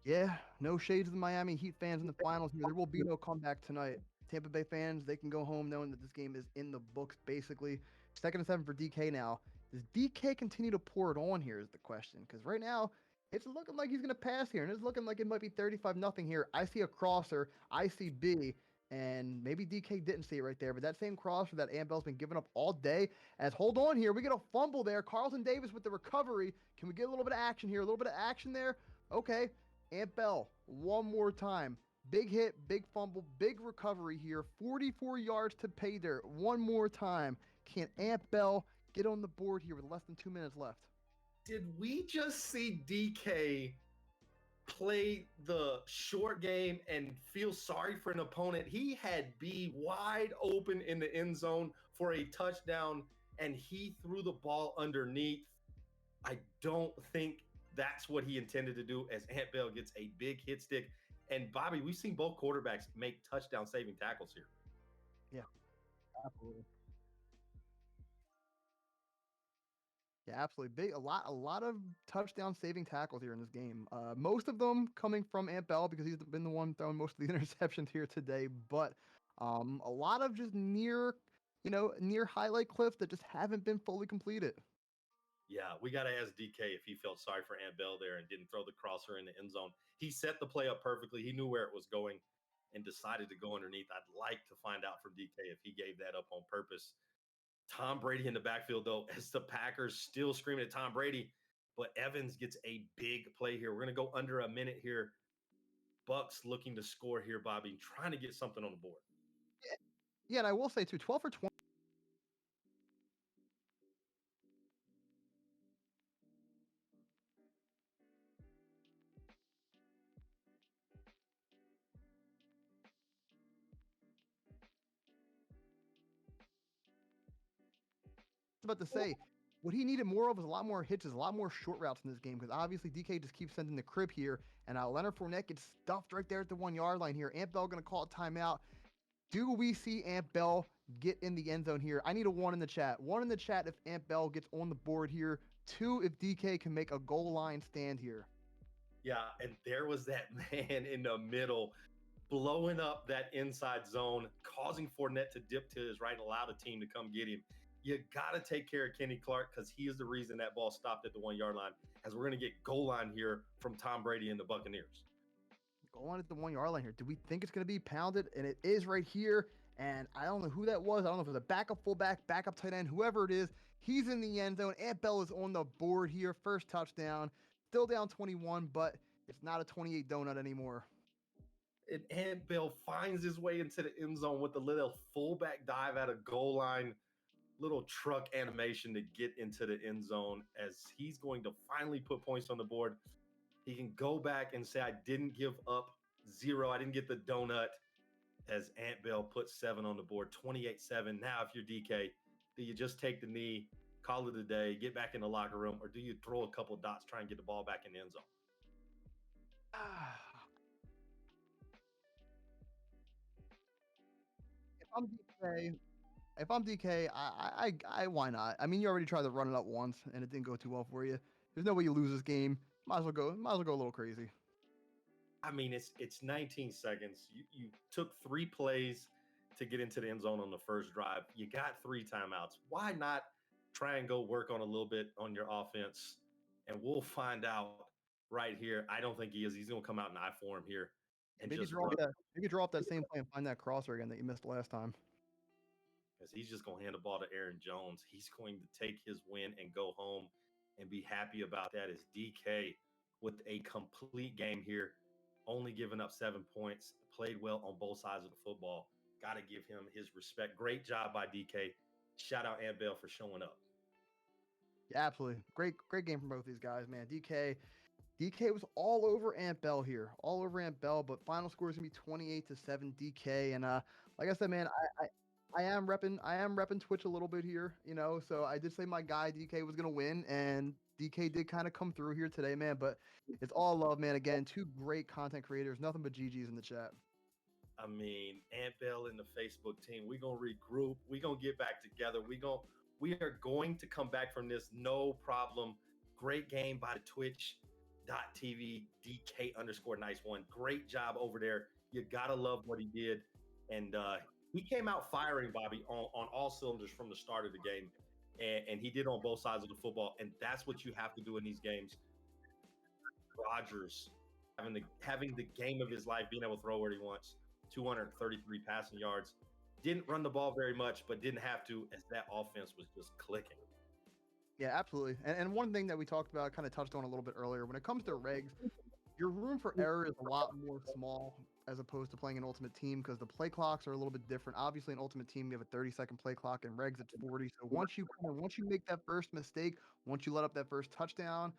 B: Yeah, no shades of the Miami Heat fans in the finals here. There will be no comeback tonight. Tampa Bay fans, they can go home knowing that this game is in the books, basically. 2nd and 7 for DK now. Does DK continue to pour it on here is the question, because right now it's looking like he's going to pass here, and it's looking like it might be 35-0 here. I see a crosser. I see B, and maybe DK didn't see it right there, but that same crosser that Ant Bell's been giving up all day. As hold on here, we get a fumble there. Carlton Davis with the recovery. Can we get a little bit of action here? A little bit of action there? Okay. Ant Bell, one more time. Big hit, big fumble, big recovery here. 44 yards to pay there. One more time. Can Ant Bell get on the board here with less than 2 minutes left?
C: Did we just see DK play the short game and feel sorry for an opponent? He had B wide open in the end zone for a touchdown, and he threw the ball underneath. I don't think that's what he intended to do, as Ant Bell gets a big hit stick. And Bobby, we've seen both quarterbacks make touchdown saving tackles here.
B: Yeah, absolutely. Yeah, absolutely. A lot of touchdown saving tackles here in this game. Most of them coming from Ant Bell because he's been the one throwing most of the interceptions here today. But a lot of just near highlight clips that just haven't been fully completed.
C: Yeah, we got to ask DK if he felt sorry for Ant Bell there and didn't throw the crosser in the end zone. He set the play up perfectly. He knew where it was going and decided to go underneath. I'd like to find out from DK if he gave that up on purpose. Tom Brady in the backfield, though, as the Packers still screaming at Tom Brady, but Evans gets a big play here. We're going to go under a minute here. Bucks looking to score here, Bobby, trying to get something on the board.
B: Yeah, and I will say too, 12 for 20. About to say, what he needed more of was a lot more hitches, a lot more short routes in this game because obviously DK just keeps sending the crib here, and Leonard Fournette gets stuffed right there at the 1 yard line here. Ant Bell going to call a timeout. Do we see Ant Bell get in the end zone here? I need a 1 in the chat. 1 in the chat if Ant Bell gets on the board here. 2 if DK can make a goal line stand here.
C: Yeah, and there was that man in the middle blowing up that inside zone, causing Fournette to dip to his right and allow the team to come get him. You got to take care of Kenny Clark because he is the reason that ball stopped at the 1 yard line, as we're going to get goal line here from Tom Brady and the Buccaneers.
B: Goal line at the 1 yard line here. Do we think it's going to be pounded? And it is right here. And I don't know who that was. I don't know if it was a backup fullback, backup tight end, whoever it is. He's in the end zone. Ant Bell is on the board here. First touchdown. Still down 21, but it's not a 28 donut anymore.
C: And Ant Bell finds his way into the end zone with a little fullback dive at a goal line, little truck animation to get into the end zone as he's going to finally put points on the board. He can go back and say, I didn't give up 0. I didn't get the donut, as Ant Bell puts 7 on the board, 28-7. Now, if you're DK, do you just take the knee, call it a day, get back in the locker room, or do you throw a couple dots, try and get the ball back in the end zone?
B: If I'm DK, I why not? I mean, you already tried to run it up once and it didn't go too well for you. There's no way you lose this game. Might as well go a little crazy.
C: I mean, it's 19 seconds. You took 3 plays to get into the end zone on the first drive. You got 3 timeouts. Why not try and go work on a little bit on your offense? And we'll find out right here. I don't think he is. He's going to come out in I form here and
B: Maybe
C: just
B: draw up that same play and find that crosser again that you missed last time.
C: because he's just going to hand the ball to Aaron Jones. He's going to take his win and go home and be happy about that. As DK with a complete game here, only giving up 7 points, played well on both sides of the football. Got to give him his respect. Great job by DK. Shout out Ant Bell for showing up.
B: Yeah, absolutely. Great game from both these guys, man. DK was all over Ant Bell here, all over Ant Bell, but final score is gonna be 28-7 DK. And like I said, man, I am repping Twitch a little bit here, so I did say my guy DK was gonna win, and DK did kind of come through here today, man. But it's all love, man. Again, 2 great content creators, nothing but GGs in the chat.
C: I mean, Ant Bell and the Facebook team, we're going to regroup. We're going to get back together. We are going to come back from this, no problem. Great game by the Twitch.tv DK_nice1. Great job over there. You got to love what he did. And he came out firing, Bobby, on all cylinders from the start of the game. And he did on both sides of the football. And that's what you have to do in these games. Rodgers having the game of his life, being able to throw where he wants. 233 passing yards. Didn't run the ball very much, but didn't have to, as that offense was just clicking.
B: Yeah, absolutely. And one thing that we talked about, kind of touched on a little bit earlier, when it comes to regs, your room for error is a lot more small as opposed to playing an Ultimate Team because the play clocks are a little bit different. Obviously, in Ultimate Team, you have a 30-second play clock, and regs it's 40. So once you make that first mistake, once you let up that first touchdown,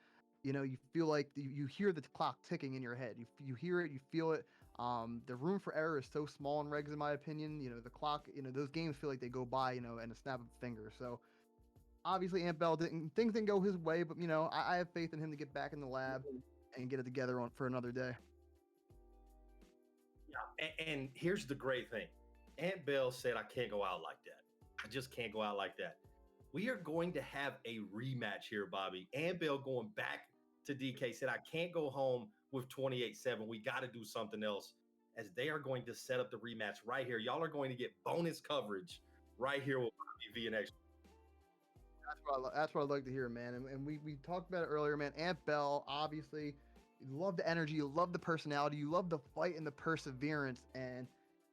B: you feel like you hear the clock ticking in your head. You hear it, you feel it. The room for error is so small in regs, in my opinion. The clock, those games feel like they go by, in a snap of a finger. So obviously, Ant Bell things didn't go his way, but I have faith in him to get back in the lab and get it together for another day.
C: Yeah, and here's the great thing. Ant Bell said, I can't go out like that. I just can't go out like that. we are going to have a rematch here, Bobby. Ambell going back to DK said, I can't go home with 28-7. We got to do something else, as they are going to set up the rematch right here. Y'all are going to get bonus coverage right here with Bobby V and X.
B: That's what I like to hear, man. And we talked about it earlier, man. Aunt Bell, obviously, you love the energy, you love the personality, you love the fight and the perseverance, and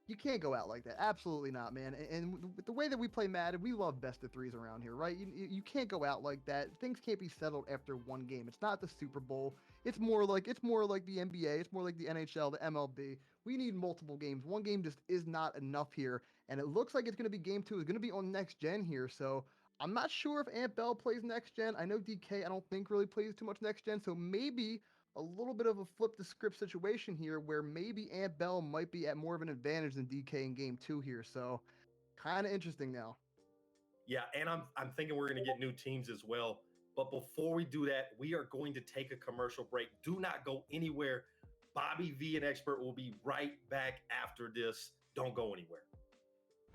B: you can't go out like that. Absolutely not, man. And with the way that we play Madden, we love best of threes around here, right? You can't go out like that. Things can't be settled after one game. It's not the Super Bowl. It's more like the NBA. It's more like the NHL, the MLB. We need multiple games. One game just is not enough here, and it looks like it's going to be game two. It's going to be on next gen here, so. I'm not sure if Aunt Bell plays next gen. I know DK, I don't think really plays too much next gen. So maybe a little bit of a flip the script situation here where maybe Aunt Bell might be at more of an advantage than DK in game two here. So kind of interesting now.
C: Yeah, and I'm thinking we're going to get new teams as well. But before we do that, we are going to take a commercial break. Do not go anywhere. Bobby V and Expert will be right back after this. Don't go anywhere.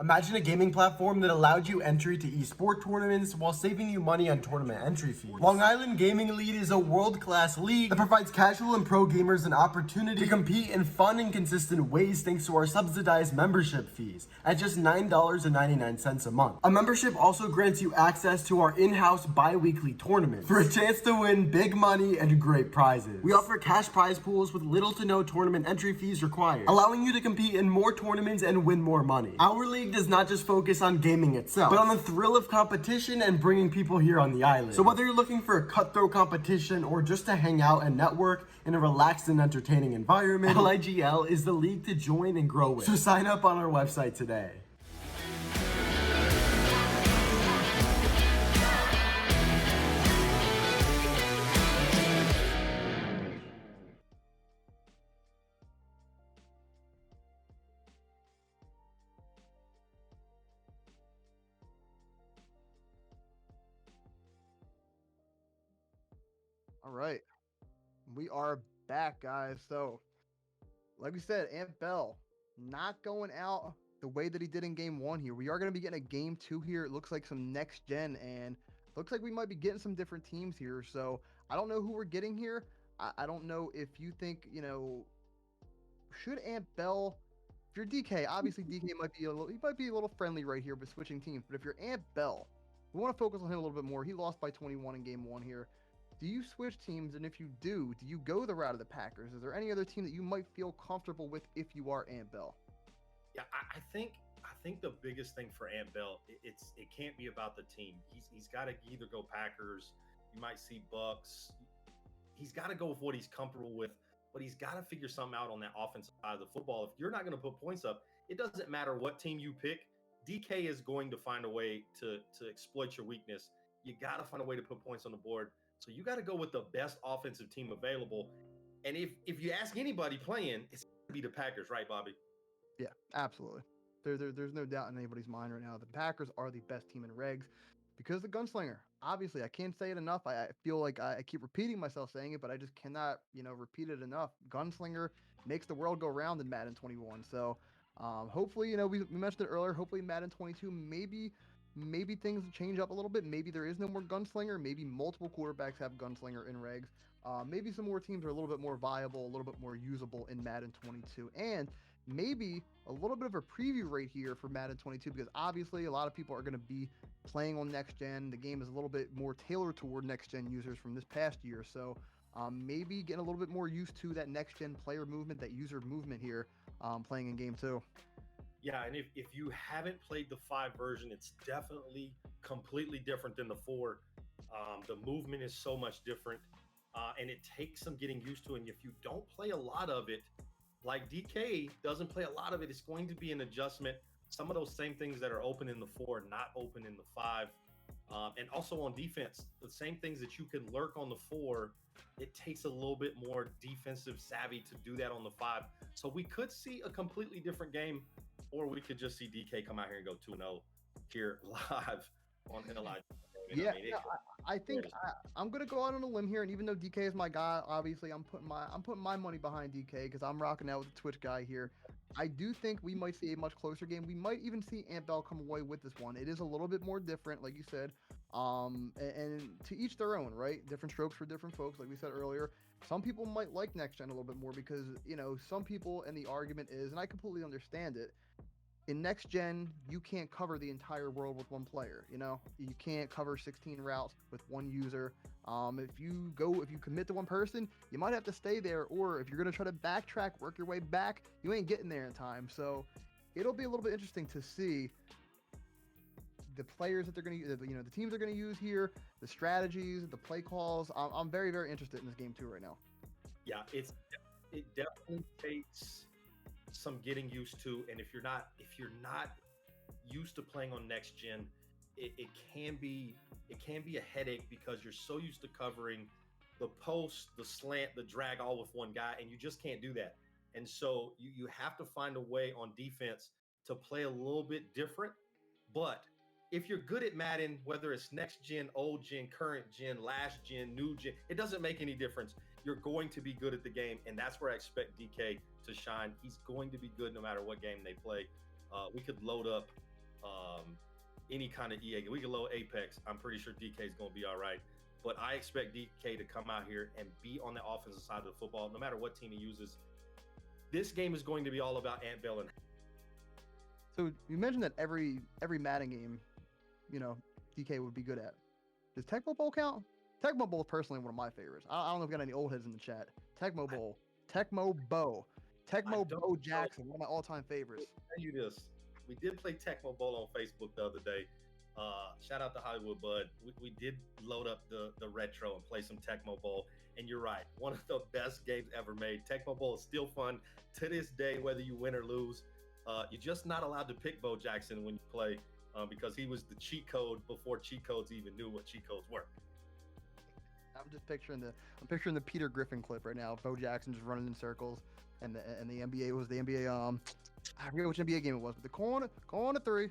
D: Imagine a gaming platform that allowed you entry to esports tournaments while saving you money on tournament entry fees. Long Island Gaming Elite is a world-class league that provides casual and pro gamers an opportunity to compete in fun and consistent ways thanks to our subsidized membership fees at just $9.99 a month. A membership also grants you access to our in-house bi-weekly tournaments for a chance to win big money and great prizes. We offer cash prize pools with little to no tournament entry fees required, allowing you to compete in more tournaments and win more money. Our league does not just focus on gaming itself, but on the thrill of competition and bringing people here on the island. So whether you're looking for a cutthroat competition or just to hang out and network in a relaxed and entertaining environment, LIGL is the league to join and grow with. So sign up on our website today.
B: All right. We are back, guys. So, like we said, Aunt Bell not going out the way that he did in game one here. We are going to be getting a game two here. It looks like some next gen, and looks like we might be getting some different teams here. So, I don't know who we're getting here. I don't know if you think, should Aunt Bell, if you're DK, obviously DK might be a little friendly right here with switching teams. But if you're Aunt Bell, we want to focus on him a little bit more. He lost by 21 in game one here. Do you switch teams? And if you do you go the route of the Packers? Is there any other team that you might feel comfortable with if you are Aunt Bell?
C: Yeah, I think the biggest thing for Aunt Bell, it can't be about the team. He's got to either go Packers. You might see Bucks. He's got to go with what he's comfortable with, but he's got to figure something out on that offensive side of the football. If you're not going to put points up, it doesn't matter what team you pick. DK is going to find a way to exploit your weakness. You got to find a way to put points on the board. So you got to go with the best offensive team available. And if you ask anybody playing, it's going to be the Packers, right, Bobby?
B: Yeah, absolutely. There's no doubt in anybody's mind right now. The Packers are the best team in regs because the gunslinger. Obviously, I can't say it enough. I feel like I keep repeating myself saying it, but I just cannot, repeat it enough. Gunslinger makes the world go round in Madden 21. So hopefully, we mentioned it earlier. Hopefully, Madden 22 maybe things change up a little bit. Maybe there is no more gunslinger. Maybe multiple quarterbacks have gunslinger in regs. Maybe some more teams are a little bit more viable, a little bit more usable in Madden 22. And maybe a little bit of a preview right here for Madden 22, because obviously a lot of people are going to be playing on next gen. The game is a little bit more tailored toward next gen users from this past year. So maybe getting a little bit more used to that next gen player movement, that user movement here playing in game two.
C: Yeah, and if you haven't played the 5 version, it's definitely completely different than the 4. The movement is so much different, and it takes some getting used to. And if you don't play a lot of it, like DK doesn't play a lot of it, it's going to be an adjustment. Some of those same things that are open in the 4, not open in the 5. And also on defense, the same things that you can lurk on the 4, it takes a little bit more defensive savvy to do that on the 5. So we could see a completely different game, or we could just see DK come out here and go 2-0 here live on LI.
B: Yeah, I think I'm gonna go out on a limb here, and even though DK is my guy, obviously I'm putting my money behind DK because I'm rocking out with the Twitch guy here. I do think we might see a much closer game. We might even see Ant Bell come away with this one. It is a little bit more different, like you said. And to each their own, right? Different strokes for different folks, like we said earlier. Some people might like next gen a little bit more because some people, and the argument is, and I completely understand it. In next gen, you can't cover the entire world with one player. You can't cover 16 routes with one user. If you commit to one person, you might have to stay there, or if you're gonna try to backtrack, work your way back, you ain't getting there in time. So it'll be a little bit interesting to see the players that they're gonna use, the teams they're gonna use here, the strategies, the play calls. I'm very, very interested in this game too right now.
C: Yeah, it definitely takes some getting used to, and if you're not used to playing on next gen, it can be a headache because you're so used to covering the post, the slant, the drag all with one guy, and you just can't do that. And so you have to find a way on defense to play a little bit different. But if you're good at Madden, whether it's next gen, old gen, current gen, last gen, new gen, it doesn't make any difference. You're going to be good at the game, and that's where I expect DK to shine. He's going to be good no matter what game they play. We could load up any kind of EA. We could load Apex. I'm pretty sure DK is going to be all right. But I expect DK to come out here and be on the offensive side of the football, no matter what team he uses. This game is going to be all about Ant Bell. And
B: so you mentioned that every Madden game, DK would be good at. Does Tecmo Bowl count? Tecmo Bowl is personally one of my favorites. I don't know if we got any old heads in the chat. Tecmo Bowl, Tecmo Bo Jackson, one of my all-time favorites.
C: I'll tell you this: we did play Tecmo Bowl on Facebook the other day. Shout out to Hollywood Bud. We did load up the retro and play some Tecmo Bowl. And you're right, one of the best games ever made. Tecmo Bowl is still fun to this day, whether you win or lose. You're just not allowed to pick Bo Jackson when you play because he was the cheat code before cheat codes even knew what cheat codes were.
B: I'm picturing the Peter Griffin clip right now. Bo Jackson just running in circles, and the NBA was the NBA. I forget which NBA game it was, but the corner three.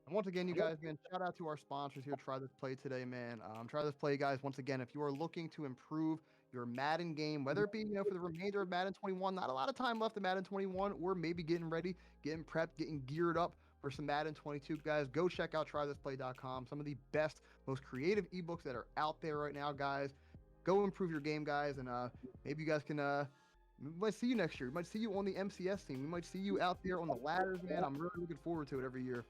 B: And once again, you guys, man, shout out to our sponsors here. Try This Play today, man. Try This Play, guys. Once again, if you are looking to improve your Madden game, whether it be for the remainder of Madden 21, not a lot of time left in Madden 21, or maybe getting ready, getting prepped, getting geared up for some Madden 22, guys, go check out trythisplay.com. Some of the best, most creative ebooks that are out there right now, guys. Go improve your game, guys, and maybe you guys can. We might see you next year. We might see you on the MCS team. We might see you out there on the ladders, man. I'm really looking forward to it every year.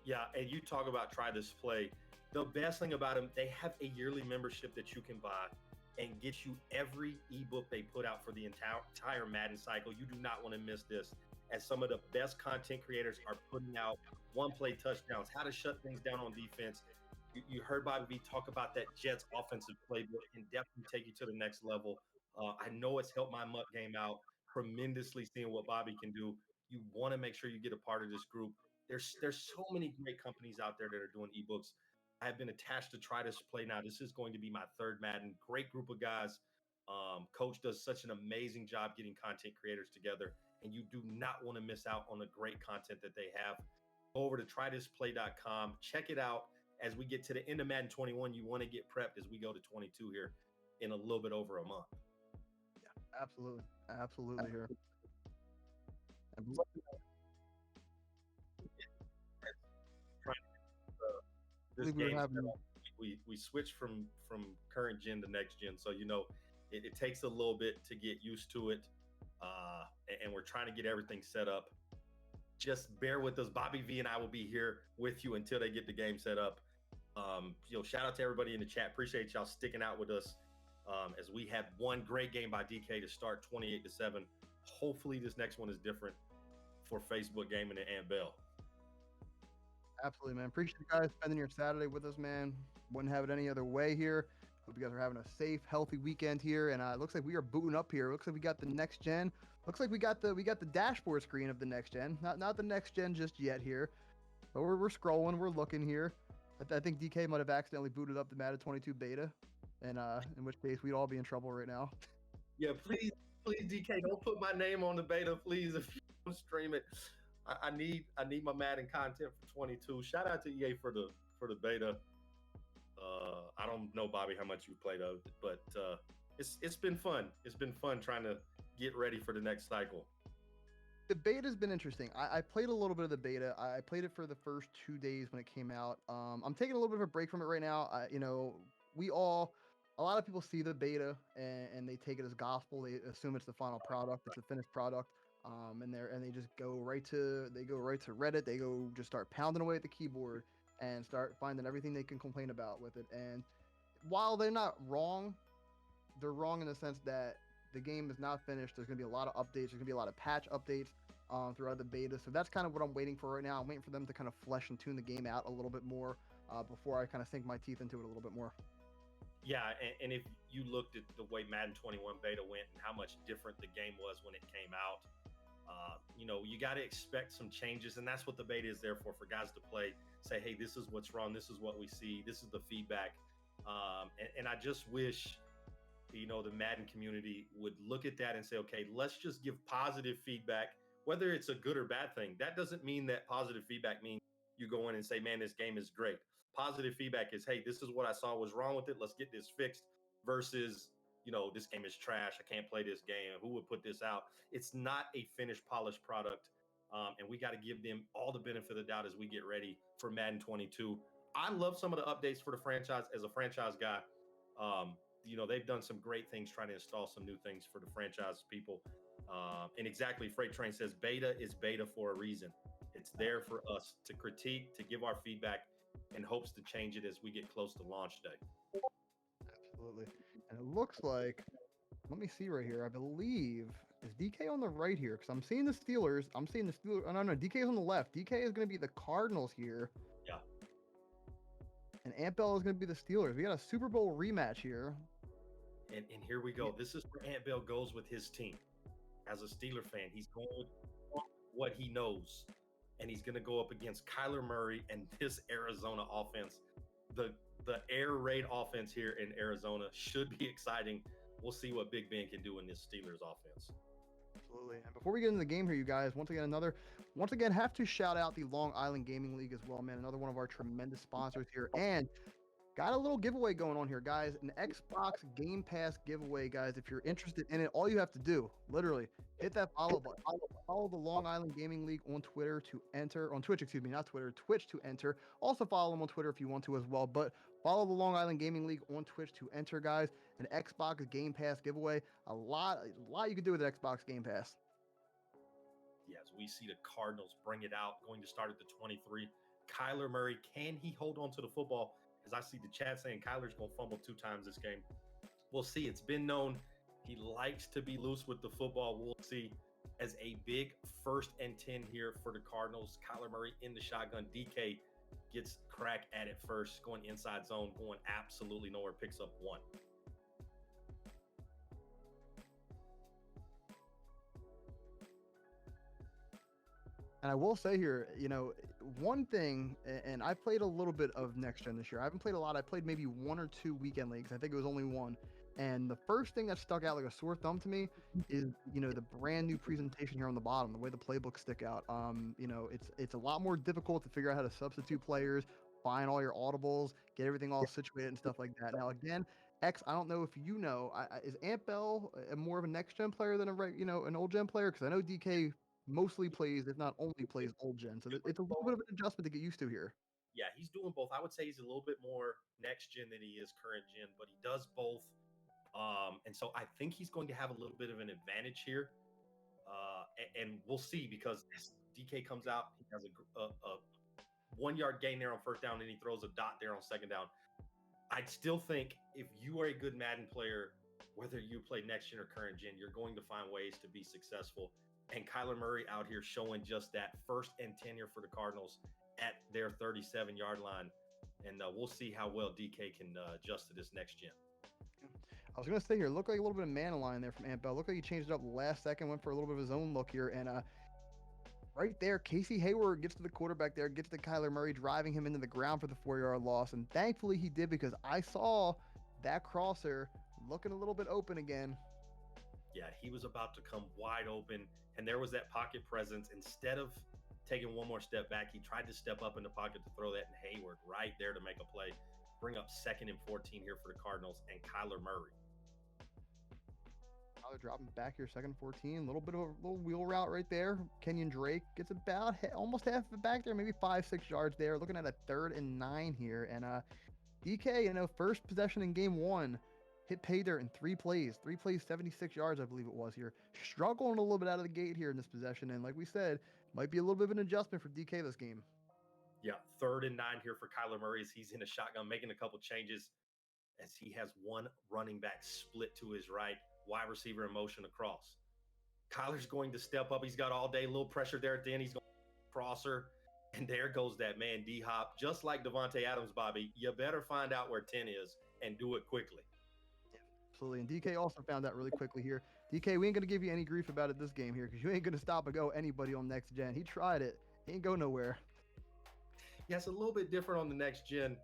C: Yeah, and you talk about Try This Play. The best thing about them, they have a yearly membership that you can buy and get you every ebook they put out for the entire Madden cycle. You do not want to miss this, as some of the best content creators are putting out one-play touchdowns, how to shut things down on defense. You heard Bobby V talk about that Jets offensive playbook and definitely take you to the next level. I know it's helped my MUT game out tremendously, seeing what Bobby can do. You want to make sure you get a part of this group. There's so many great companies out there that are doing ebooks. I have been attached to Try This Play now. This is going to be my third Madden. Great group of guys. Coach does such an amazing job getting content creators together, and you do not want to miss out on the great content that they have. Go over to trythisplay.com. Check it out. As we get to the end of Madden 21, you want to get prepped as we go to 22 here in a little bit over a month.
B: Yeah, absolutely here.
C: This game we switched from current gen to next gen, so it takes a little bit to get used to it, and we're trying to get everything set up. Just bear with us. Bobby V and I will be here with you until they get the game set up. Shout out to everybody in the chat. Appreciate y'all sticking out with us as we had one great game by DK to start 28-7. Hopefully this next one is different for Facebook Gaming and Ant Bell.
B: Absolutely, man. Appreciate you guys spending your Saturday with us, man. Wouldn't have it any other way here. Hope you guys are having a safe, healthy weekend here. And it looks like we are booting up here. Looks like we got the next gen. Looks like we got the dashboard screen of the next gen. Not the next gen just yet here. But we're scrolling. We're looking here. I think DK might have accidentally booted up the Madden 22 beta, and in which case we'd all be in trouble right now.
C: Yeah, please Please, DK, don't put my name on the beta, please. If you don't stream it, I need my Madden content for 22. Shout out to EA for the beta. I don't know, Bobby, how much you played of it, but it's been fun. It's been fun trying to get ready for the next cycle.
B: The beta's been interesting. I played a little bit of the beta. I played it for the first 2 days when it came out. I'm taking a little bit of a break from it right now. A lot of people see the beta and they take it as gospel. They assume it's the final product, it's the finished product. And they just go right to Reddit. They go just start pounding away at the keyboard and start finding everything they can complain about with it. And while they're not wrong, they're wrong in the sense that the game is not finished. There's going to be a lot of updates. There's going to be a lot of patch updates throughout the beta. So that's kind of what I'm waiting for right now. I'm waiting for them to kind of flesh and tune the game out a little bit more before I kind of sink my teeth into it a little bit more.
C: Yeah, and if you looked at the way Madden 21 beta went and how much different the game was when it came out, you got to expect some changes, and that's what the beta is there for guys to play, say, hey, this is what's wrong, this is what we see, this is the feedback. And I just wish, the Madden community would look at that and say, okay, let's just give positive feedback, whether it's a good or bad thing. That doesn't mean that positive feedback means you go in and say, man, this game is great. Positive feedback is, hey, this is what I saw was wrong with it. Let's get this fixed versus, this game is trash. I can't play this game. Who would put this out? It's not a finished, polished product. And we got to give them all the benefit of the doubt as we get ready for Madden 22. I love some of the updates for the franchise as a franchise guy. They've done some great things trying to install some new things for the franchise people. And exactly, Freight Train says beta is beta for a reason. It's there for us to critique, to give our feedback, in hopes to change it as we get close to launch day.
B: Absolutely. And it looks like, let me see right here. I believe, is DK on the right here? Because I'm seeing the Steelers. Oh, no, DK is on the left. DK is going to be the Cardinals here.
C: Yeah.
B: And Ant Bell is going to be the Steelers. We got a Super Bowl rematch here.
C: And here we go. This is where Ant Bell goes with his team. As a Steeler fan, he's going with what he knows. And he's going to go up against Kyler Murray and this Arizona offense. The air raid offense here in Arizona should be exciting. We'll see what Big Ben can do in this Steelers offense.
B: Absolutely. And before we get into the game here, you guys, once again, have to shout out the Long Island Gaming League as well, man. Another one of our tremendous sponsors here. And got a little giveaway going on here, guys. An Xbox Game Pass giveaway, guys. If you're interested in it, all you have to do, literally, hit that follow button. Follow the Long Island Gaming League on Twitter to enter. On Twitch, excuse me, not Twitter. Twitch to enter. Also follow them on Twitter if you want to as well. But follow the Long Island Gaming League on Twitch to enter, guys. An Xbox Game Pass giveaway. A lot you can do with Xbox Game Pass.
C: Yes, we see the Cardinals bring it out, going to start at the 23. Kyler Murray, can he hold on to the football? As I see the chat saying Kyler's going to fumble 2 times this game. We'll see. It's been known he likes to be loose with the football. We'll see. As a big 1st and 10 here for the Cardinals, Kyler Murray in the shotgun. DK gets crack at it first, going inside zone, going absolutely nowhere, picks up 1.
B: And I will say here, one thing, and I played a little bit of Next Gen this year. I haven't played a lot. I played maybe 1 or 2 weekend leagues. I think it was only 1. And the first thing that stuck out like a sore thumb to me is, the brand new presentation here on the bottom, the way the playbooks stick out. It's a lot more difficult to figure out how to substitute players, find all your audibles, get everything all situated and stuff like that. Now, again, X, I don't know if you know, is Ant Bell more of a Next Gen player than an old gen player? Because I know DK mostly plays, if not only plays, old gen. So it's a little bit of an adjustment to get used to here.
C: Yeah, he's doing both. I would say he's a little bit more next gen than he is current gen, but he does both. And so I think he's going to have a little bit of an advantage here. And we'll see, because as DK comes out, he has a 1 yard gain there on 1st down, and he throws a dot there on 2nd down. I still think if you are a good Madden player, whether you play next gen or current gen, you're going to find ways to be successful. And Kyler Murray out here showing just that 1st and 10 here for the Cardinals at their 37-yard line. And we'll see how well DK can adjust to this next gen.
B: I was going to say here, look like a little bit of man line there from Ant Bell. Look like he changed it up last second, went for a little bit of his own look here. And right there, Casey Hayward gets to the quarterback there, gets to Kyler Murray, driving him into the ground for the 4-yard loss. And thankfully he did, because I saw that crosser looking a little bit open again.
C: Yeah, he was about to come wide open, and there was that pocket presence. Instead of taking one more step back, he tried to step up in the pocket to throw that, and Hayward right there to make a play, bring up 2nd and 14 here for the Cardinals, and Kyler Murray.
B: They're dropping back here, 2nd 14. A little bit of a little wheel route right there. Kenyon Drake gets about almost half of it back there, maybe 5-6 yards there. Looking at a 3rd and 9 here, and DK, first possession in game 1. Hit pay dirt in 3 plays. 3 plays, 76 yards, I believe it was here. Struggling a little bit out of the gate here in this possession. And like we said, might be a little bit of an adjustment for DK this game.
C: Yeah, 3rd and 9 here for Kyler Murray as he's in a shotgun, making a couple changes as he has one running back split to his right, wide receiver in motion across. Kyler's going to step up. He's got all day, a little pressure there at the end. He's going to crosser. And there goes that man, D-Hop. Just like Devontae Adams, Bobby, you better find out where 10 is and do it quickly.
B: Absolutely. And DK also found that really quickly here. DK, we ain't going to give you any grief about it this game here because you ain't going to stop and go anybody on next gen. He tried it. He ain't go nowhere.
C: Yeah, it's a little bit different on the next gen,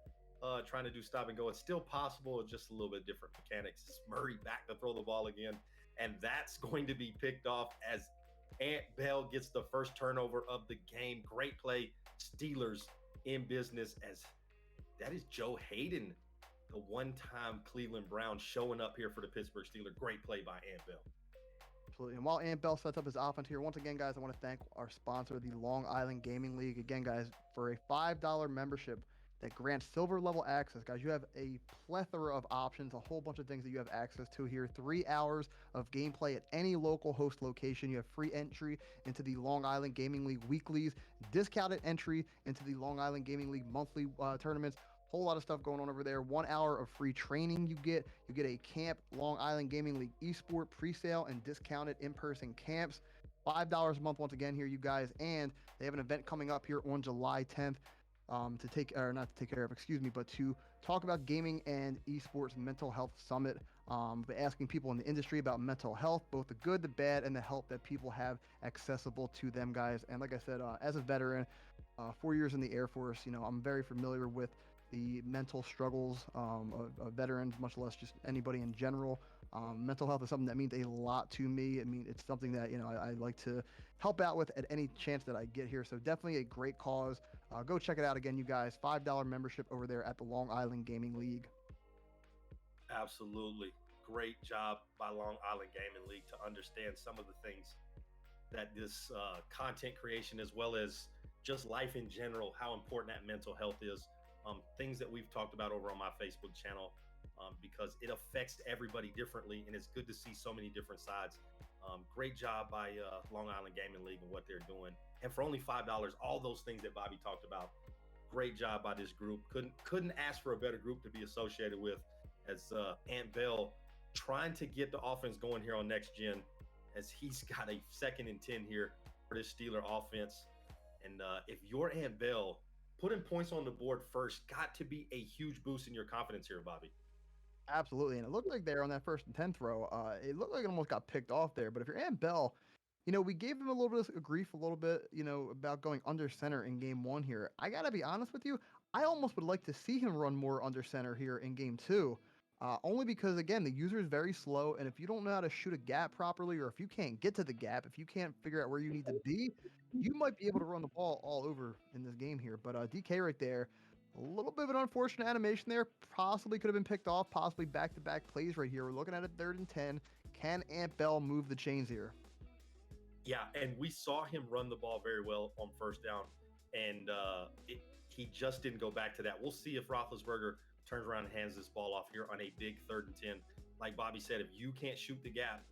C: trying to do stop and go. It's still possible. It's just a little bit different mechanics. It's Murray back to throw the ball again. And that's going to be picked off as Ant Bell gets the first turnover of the game. Great play. Steelers in business as that is Joe Hayden, the one-time Cleveland Brown, showing up here for the Pittsburgh Steelers. Great play by Ant Bell.
B: Absolutely. And while Ant Bell sets up his offense here, once again, guys, I want to thank our sponsor, the Long Island Gaming League. Again, guys, for a $5 membership that grants silver level access, guys, you have a plethora of options, a whole bunch of things that you have access to here. 3 hours of gameplay at any local host location. You have free entry into the Long Island Gaming League weeklies, discounted entry into the Long Island Gaming League monthly tournaments. Whole lot of stuff going on over there. 1 hour of free training you get. You get a camp, Long Island Gaming League esport presale and discounted in-person camps. $5 a month once again here, you guys. And they have an event coming up here on July 10th to talk about gaming and esports mental health summit. By asking people in the industry about mental health, both the good, the bad, and the help that people have accessible to them, guys. And like I said, as a veteran, 4 years in the Air Force, I'm very familiar with the mental struggles of veterans, much less just anybody in general. Mental health is something that means a lot to me. I mean, it's something that, I like to help out with at any chance that I get here. So definitely a great cause. Go check it out again, you guys. $5 membership over there at the Long Island Gaming League.
C: Absolutely. Great job by Long Island Gaming League to understand some of the things that this content creation, as well as just life in general, how important that mental health is. Things that we've talked about over on my Facebook channel, because it affects everybody differently, and it's good to see so many different sides. Great job by Long Island Gaming League and what they're doing. And for only $5, all those things that Bobby talked about, great job by this group. Couldn't ask for a better group to be associated with, as Ant Bell trying to get the offense going here on next gen, as he's got a 2nd and 10 here for this Steeler offense. And if you're Ant Bell, putting points on the board first got to be a huge boost in your confidence here, Bobby.
B: Absolutely. And it looked like there on that 1st and 10 throw, it looked like it almost got picked off there. But if you're Ant Bell, we gave him a little bit of grief, about going under center in game 1 here. I got to be honest with you. I almost would like to see him run more under center here in game 2. Only because, again, the user is very slow. And if you don't know how to shoot a gap properly, or if you can't get to the gap, if you can't figure out where you need to be, you might be able to run the ball all over in this game here. But DK right there, a little bit of an unfortunate animation there. Possibly could have been picked off, possibly back-to-back plays right here. We're looking at a 3rd and 10. Can Ant Bell move the chains here?
C: Yeah, and we saw him run the ball very well on 1st down, and he just didn't go back to that. We'll see if Roethlisberger turns around and hands this ball off here on a big 3rd and 10. Like Bobby said, if you can't shoot the gap,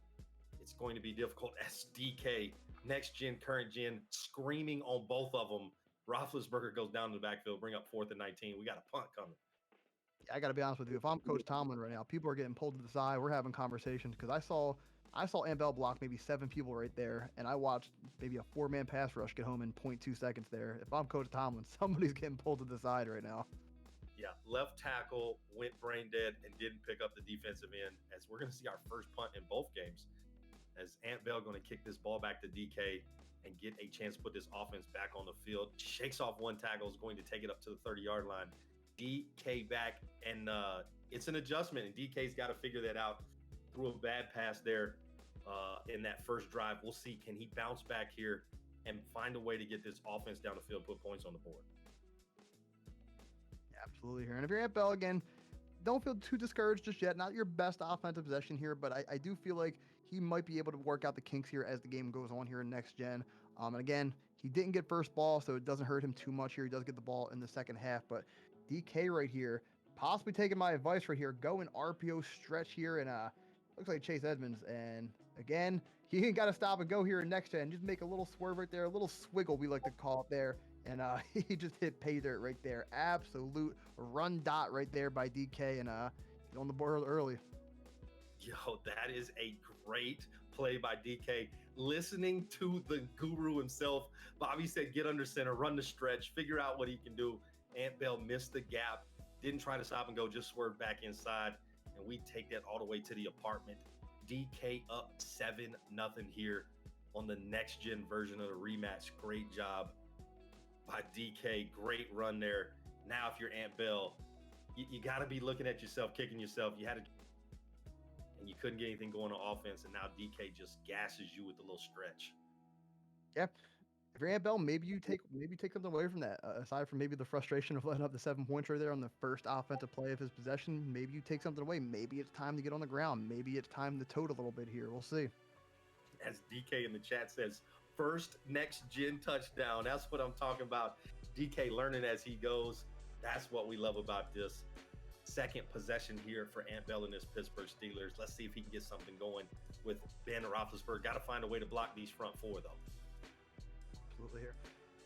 C: it's going to be difficult, as DK, next gen, current gen, screaming on both of them. Roethlisberger goes down to the backfield, bring up 4th and 19. We got a punt coming.
B: I got to be honest with you. If I'm Coach Tomlin right now, people are getting pulled to the side. We're having conversations because I saw Ant Bell block maybe 7 people right there, and I watched maybe a 4-man pass rush get home in 0.2 seconds there. If I'm Coach Tomlin, somebody's getting pulled to the side right now.
C: Yeah, left tackle went brain dead and didn't pick up the defensive end, as we're going to see our first punt in both games, as Ant Bell going to kick this ball back to DK and get a chance to put this offense back on the field. Shakes off one tackle, is going to take it up to the 30-yard line. DK back, and it's an adjustment, and DK's got to figure that out. Threw a bad pass there in that first drive. We'll see, can he bounce back here and find a way to get this offense down the field, put points on the board?
B: Absolutely here. And if you're Aunt Bell again, don't feel too discouraged just yet. Not your best offensive possession here, but I do feel like he might be able to work out the kinks here as the game goes on here in next gen. And again, he didn't get first ball, so it doesn't hurt him too much here. He does get the ball in the second half, but DK right here, possibly taking my advice right here, go an RPO stretch here, and looks like Chase Edmonds. And again, he ain't got to stop and go here in next gen. Just make a little swerve right there, a little swiggle we like to call it there. And he just hit pay dirt right there. Absolute run dot right there by DK, and on the board early.
C: Yo, that is a great play by DK. Listening to the guru himself, Bobby said, get under center, run the stretch, figure out what he can do. Ant Bell missed the gap, didn't try to stop and go, just swerved back inside. And we take that all the way to the apartment. DK up 7-0 here on the next gen version of the rematch. Great job by DK. Great run there. Now, if you're Ant Bell, you got to be looking at yourself, kicking yourself. You had to, and you couldn't get anything going on offense, and now DK just gasses you with a little stretch.
B: Yeah. If you're Ant Bell, maybe you take something away from that. Aside from maybe the frustration of letting up the 7 points right there on the first offensive play of his possession, maybe you take something away. Maybe it's time to get on the ground. Maybe it's time to tote a little bit here. We'll see.
C: As DK in the chat says, first next gen touchdown. That's what I'm talking about. DK learning as he goes. That's what we love about this. Second possession here for Ant Bell and his Pittsburgh Steelers. Let's see if he can get something going with Ben Roethlisberger. Got to find a way to block these front four, though.
B: Absolutely here.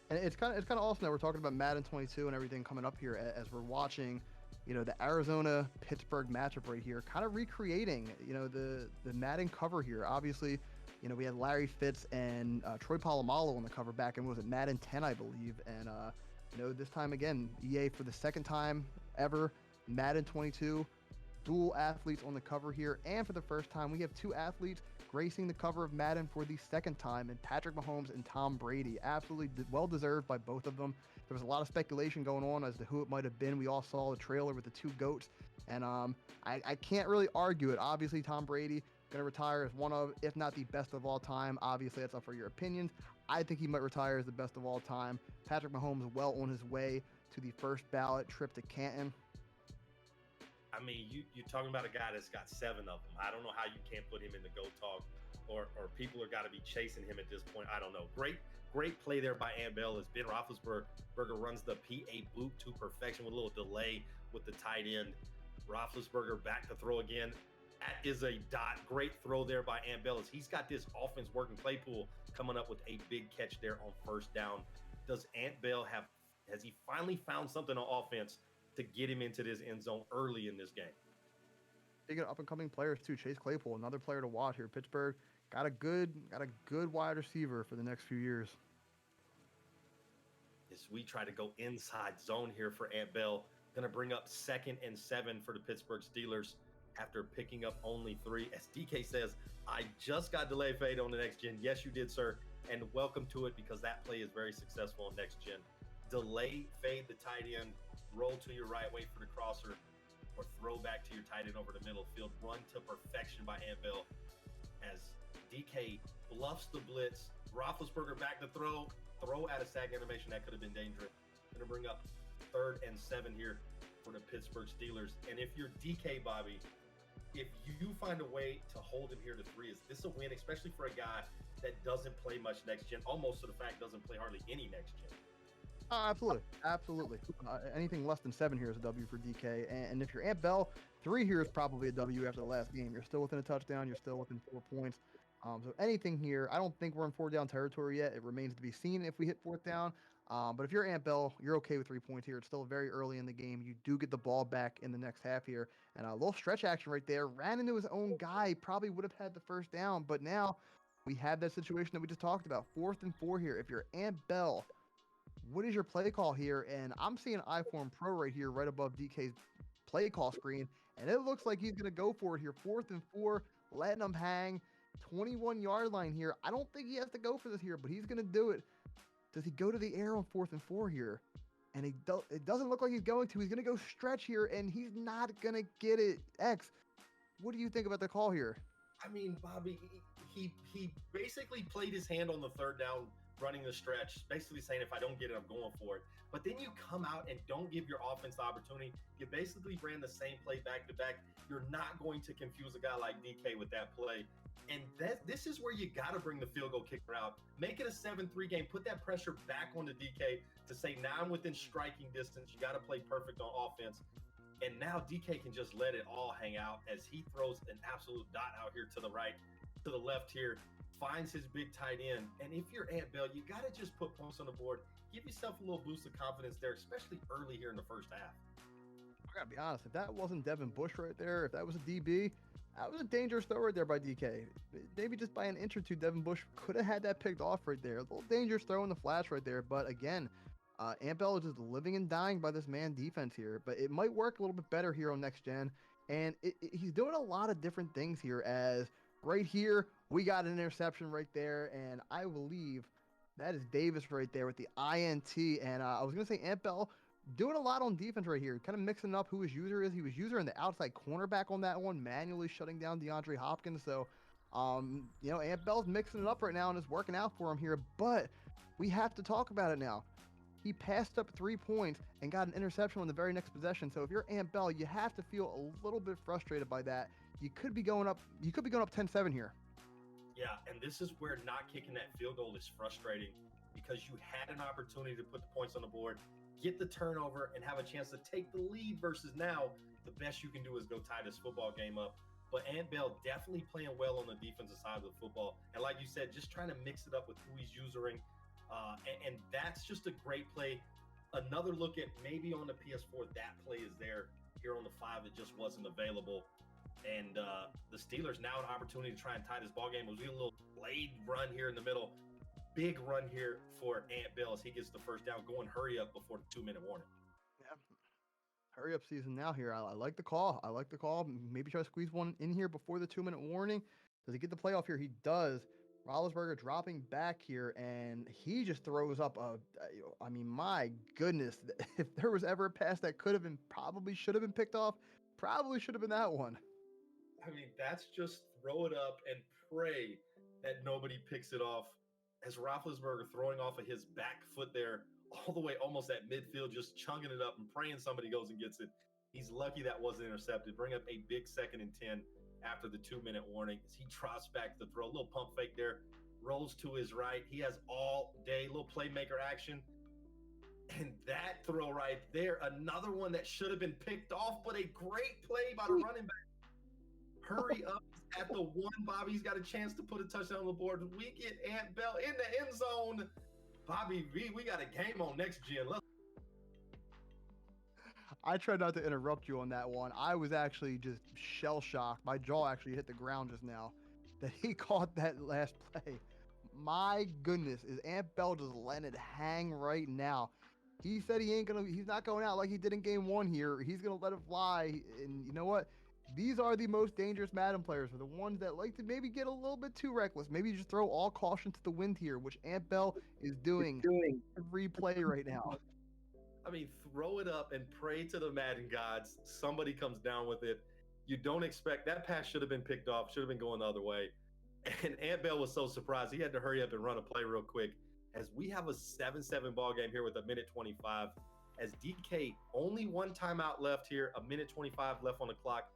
B: And it's kind of awesome that we're talking about Madden 22 and everything coming up here as we're watching, the Arizona Pittsburgh matchup right here, kind of recreating, the Madden cover here. Obviously, we had Larry Fitz and Troy Polamalu on the cover back in, was it Madden 10, I believe. And, this time again, EA for the second time ever, Madden 22, dual athletes on the cover here. And for the first time, we have two athletes gracing the cover of Madden for the second time, and Patrick Mahomes and Tom Brady. Absolutely well-deserved by both of them. There was a lot of speculation going on as to who it might have been. We all saw the trailer with the two GOATs, and I can't really argue it. Obviously, Tom Brady going to retire as one of, if not the best of all time. Obviously, that's up for your opinions. I think he might retire as the best of all time. Patrick Mahomes well on his way to the first ballot trip to Canton.
C: I mean, you're talking about a guy that's got 7 of them. I don't know how you can't put him in the GOAT talk, or people are got to be chasing him at this point. I don't know. Great play there by Ant Bell as Ben Roethlisberger runs the PA boot to perfection with a little delay with the tight end. Roethlisberger back to throw again. That is a dot. Great throw there by Ant Bell as he's got this offense working. Claypool coming up with a big catch there on first down. Does Ant Bell has he finally found something on offense to get him into this end zone early in this game?
B: Speaking of up-and-coming players too, Chase Claypool, another player to watch here. Pittsburgh got a good wide receiver for the next few years.
C: As we try to go inside zone here for Ant Bell, going to bring up 2nd and 7 for the Pittsburgh Steelers after picking up only 3. As DK says, I just got delay fade on the next gen. Yes, you did, sir, and welcome to it because that play is very successful on next gen. Delay fade the tight end, roll to your right, wait for the crosser, or throw back to your tight end over the middle field. Run to perfection by Ant Bell as DK bluffs the blitz. Roethlisberger back to throw out of sack animation. That could have been dangerous. Going to bring up 3rd and 7 here for the Pittsburgh Steelers. And if you're DK, Bobby, if you find a way to hold him here to 3, is this a win, especially for a guy that doesn't play much next gen, almost to the fact doesn't play hardly any next gen?
B: Absolutely. Anything less than 7 here is a W for DK. And if you're Ant Bell, 3 here is probably a W after the last game. You're still within a touchdown. You're still within 4 points. So anything here, I don't think we're in 4th down territory yet. It remains to be seen if we hit 4th down. But if you're Ant Bell, you're okay with 3 points here. It's still very early in the game. You do get the ball back in the next half here. And a little stretch action right there. Ran into his own guy. Probably would have had the first down. But now we have that situation that we just talked about. 4th and 4 here. If you're Ant Bell, what is your play call here? And I'm seeing iForm Pro right here, right above DK's play call screen. And it looks like he's going to go for it here. 4th and 4, letting him hang. 21-yard line here. I don't think he has to go for this here, but he's going to do it. Does he go to the air on 4th and 4 here? And it doesn't look like he's going to. He's going to go stretch here, and he's not going to get it. X, what do you think about the call here?
C: I mean, Bobby, he basically played his hand on the third down, running the stretch, basically saying, if I don't get it, I'm going for it. But then you come out and don't give your offense the opportunity. You basically ran the same play back to back. You're not going to confuse a guy like DK with that play. And this is where you got to bring the field goal kicker out. Make it a 7-3 game. Put that pressure back on the DK to say, now I'm within striking distance. You got to play perfect on offense. And now DK can just let it all hang out as he throws an absolute dot out here to the right, to the left here, finds his big tight end. And if you're Ant Bell, you got to just put points on the board. Give yourself a little boost of confidence there, especially early here in the first half.
B: I gotta be honest, if that wasn't Devin Bush right there, if that was a DB, that was a dangerous throw right there by DK. Maybe just by an inch or two, Devin Bush could have had that picked off right there. A little dangerous throw in the flash right there. But again, Ant Bell is just living and dying by this man defense here. But it might work a little bit better here on next gen. And he's doing a lot of different things here. As right here, we got an interception right there. And I believe that is Davis right there with the INT. And I was going to say Ant Bell doing a lot on defense right here, kind of mixing up who his user is. He was user in the outside cornerback on that one, manually shutting down DeAndre Hopkins. So, Ant Bell's mixing it up right now and it's working out for him here. But we have to talk about it now. He passed up 3 points and got an interception on the very next possession. So if you're Ant Bell, you have to feel a little bit frustrated by that. You could be going up 10-7 here.
C: Yeah, and this is where not kicking that field goal is frustrating because you had an opportunity to put the points on the board, get the turnover, and have a chance to take the lead versus now the best you can do is go tie this football game up. But Ant Bell definitely playing well on the defensive side of the football. And like you said, just trying to mix it up with who he's using. And that's just a great play. Another look at maybe on the PS4, that play is there. Here on the 5, it just wasn't available. And the Steelers now an opportunity to try and tie this ball game. It was a little laid run here in the middle. Big run here for Ant Bell as he gets the first down. Going hurry up before the 2-minute warning.
B: Yeah. Hurry up season now here. I like the call. Maybe try to squeeze one in here before the 2-minute warning. Does he get the playoff here? He does. Roethlisberger dropping back here, and he just throws up my goodness. If there was ever a pass that probably should have been picked off, probably should have been that one.
C: I mean, that's just throw it up and pray that nobody picks it off. As Roethlisberger throwing off of his back foot there, all the way almost at midfield, just chunking it up and praying somebody goes and gets it. He's lucky that wasn't intercepted. Bring up a big 2nd and 10 after the 2-minute warning as he trots back to throw. A little pump fake there, rolls to his right. He has all day, little playmaker action. And that throw right there, another one that should have been picked off, but a great play by the running back. Hurry up at the 1, Bobby's got a chance to put a touchdown on the board. We get Ant Bell in the end zone. Bobby V, we got a game on next gen.
B: I tried not to interrupt you on that one. I was actually just shell-shocked. My jaw actually hit the ground just now that he caught that last play. My goodness, is Ant Bell just letting it hang right now? He said he's not going out like he did in game 1 here. He's going to let it fly. And you know what? These are the most dangerous Madden players, are the ones that like to maybe get a little bit too reckless. Maybe just throw all caution to the wind here, which Ant Bell is doing every play right now.
C: I mean, throw it up and pray to the Madden gods. Somebody comes down with it. You don't expect that pass should have been picked off, should have been going the other way. And Ant Bell was so surprised. He had to hurry up and run a play real quick as we have a 7-7 ball game here with 1:25. As DK, only one timeout left here, 1:25 left on the clock.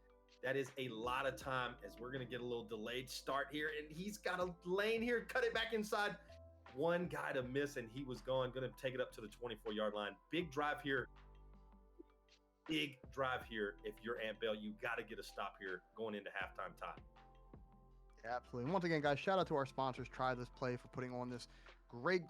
C: That is a lot of time as we're going to get a little delayed start here. And he's got a lane here, cut it back inside. One guy to miss, and he was gone. Going to take it up to the 24-yard line. Big drive here. Big drive here. If you're Ant Bell, you got to get a stop here going into halftime time.
B: Absolutely. And once again, guys, shout out to our sponsors, Try This Play, for putting on this great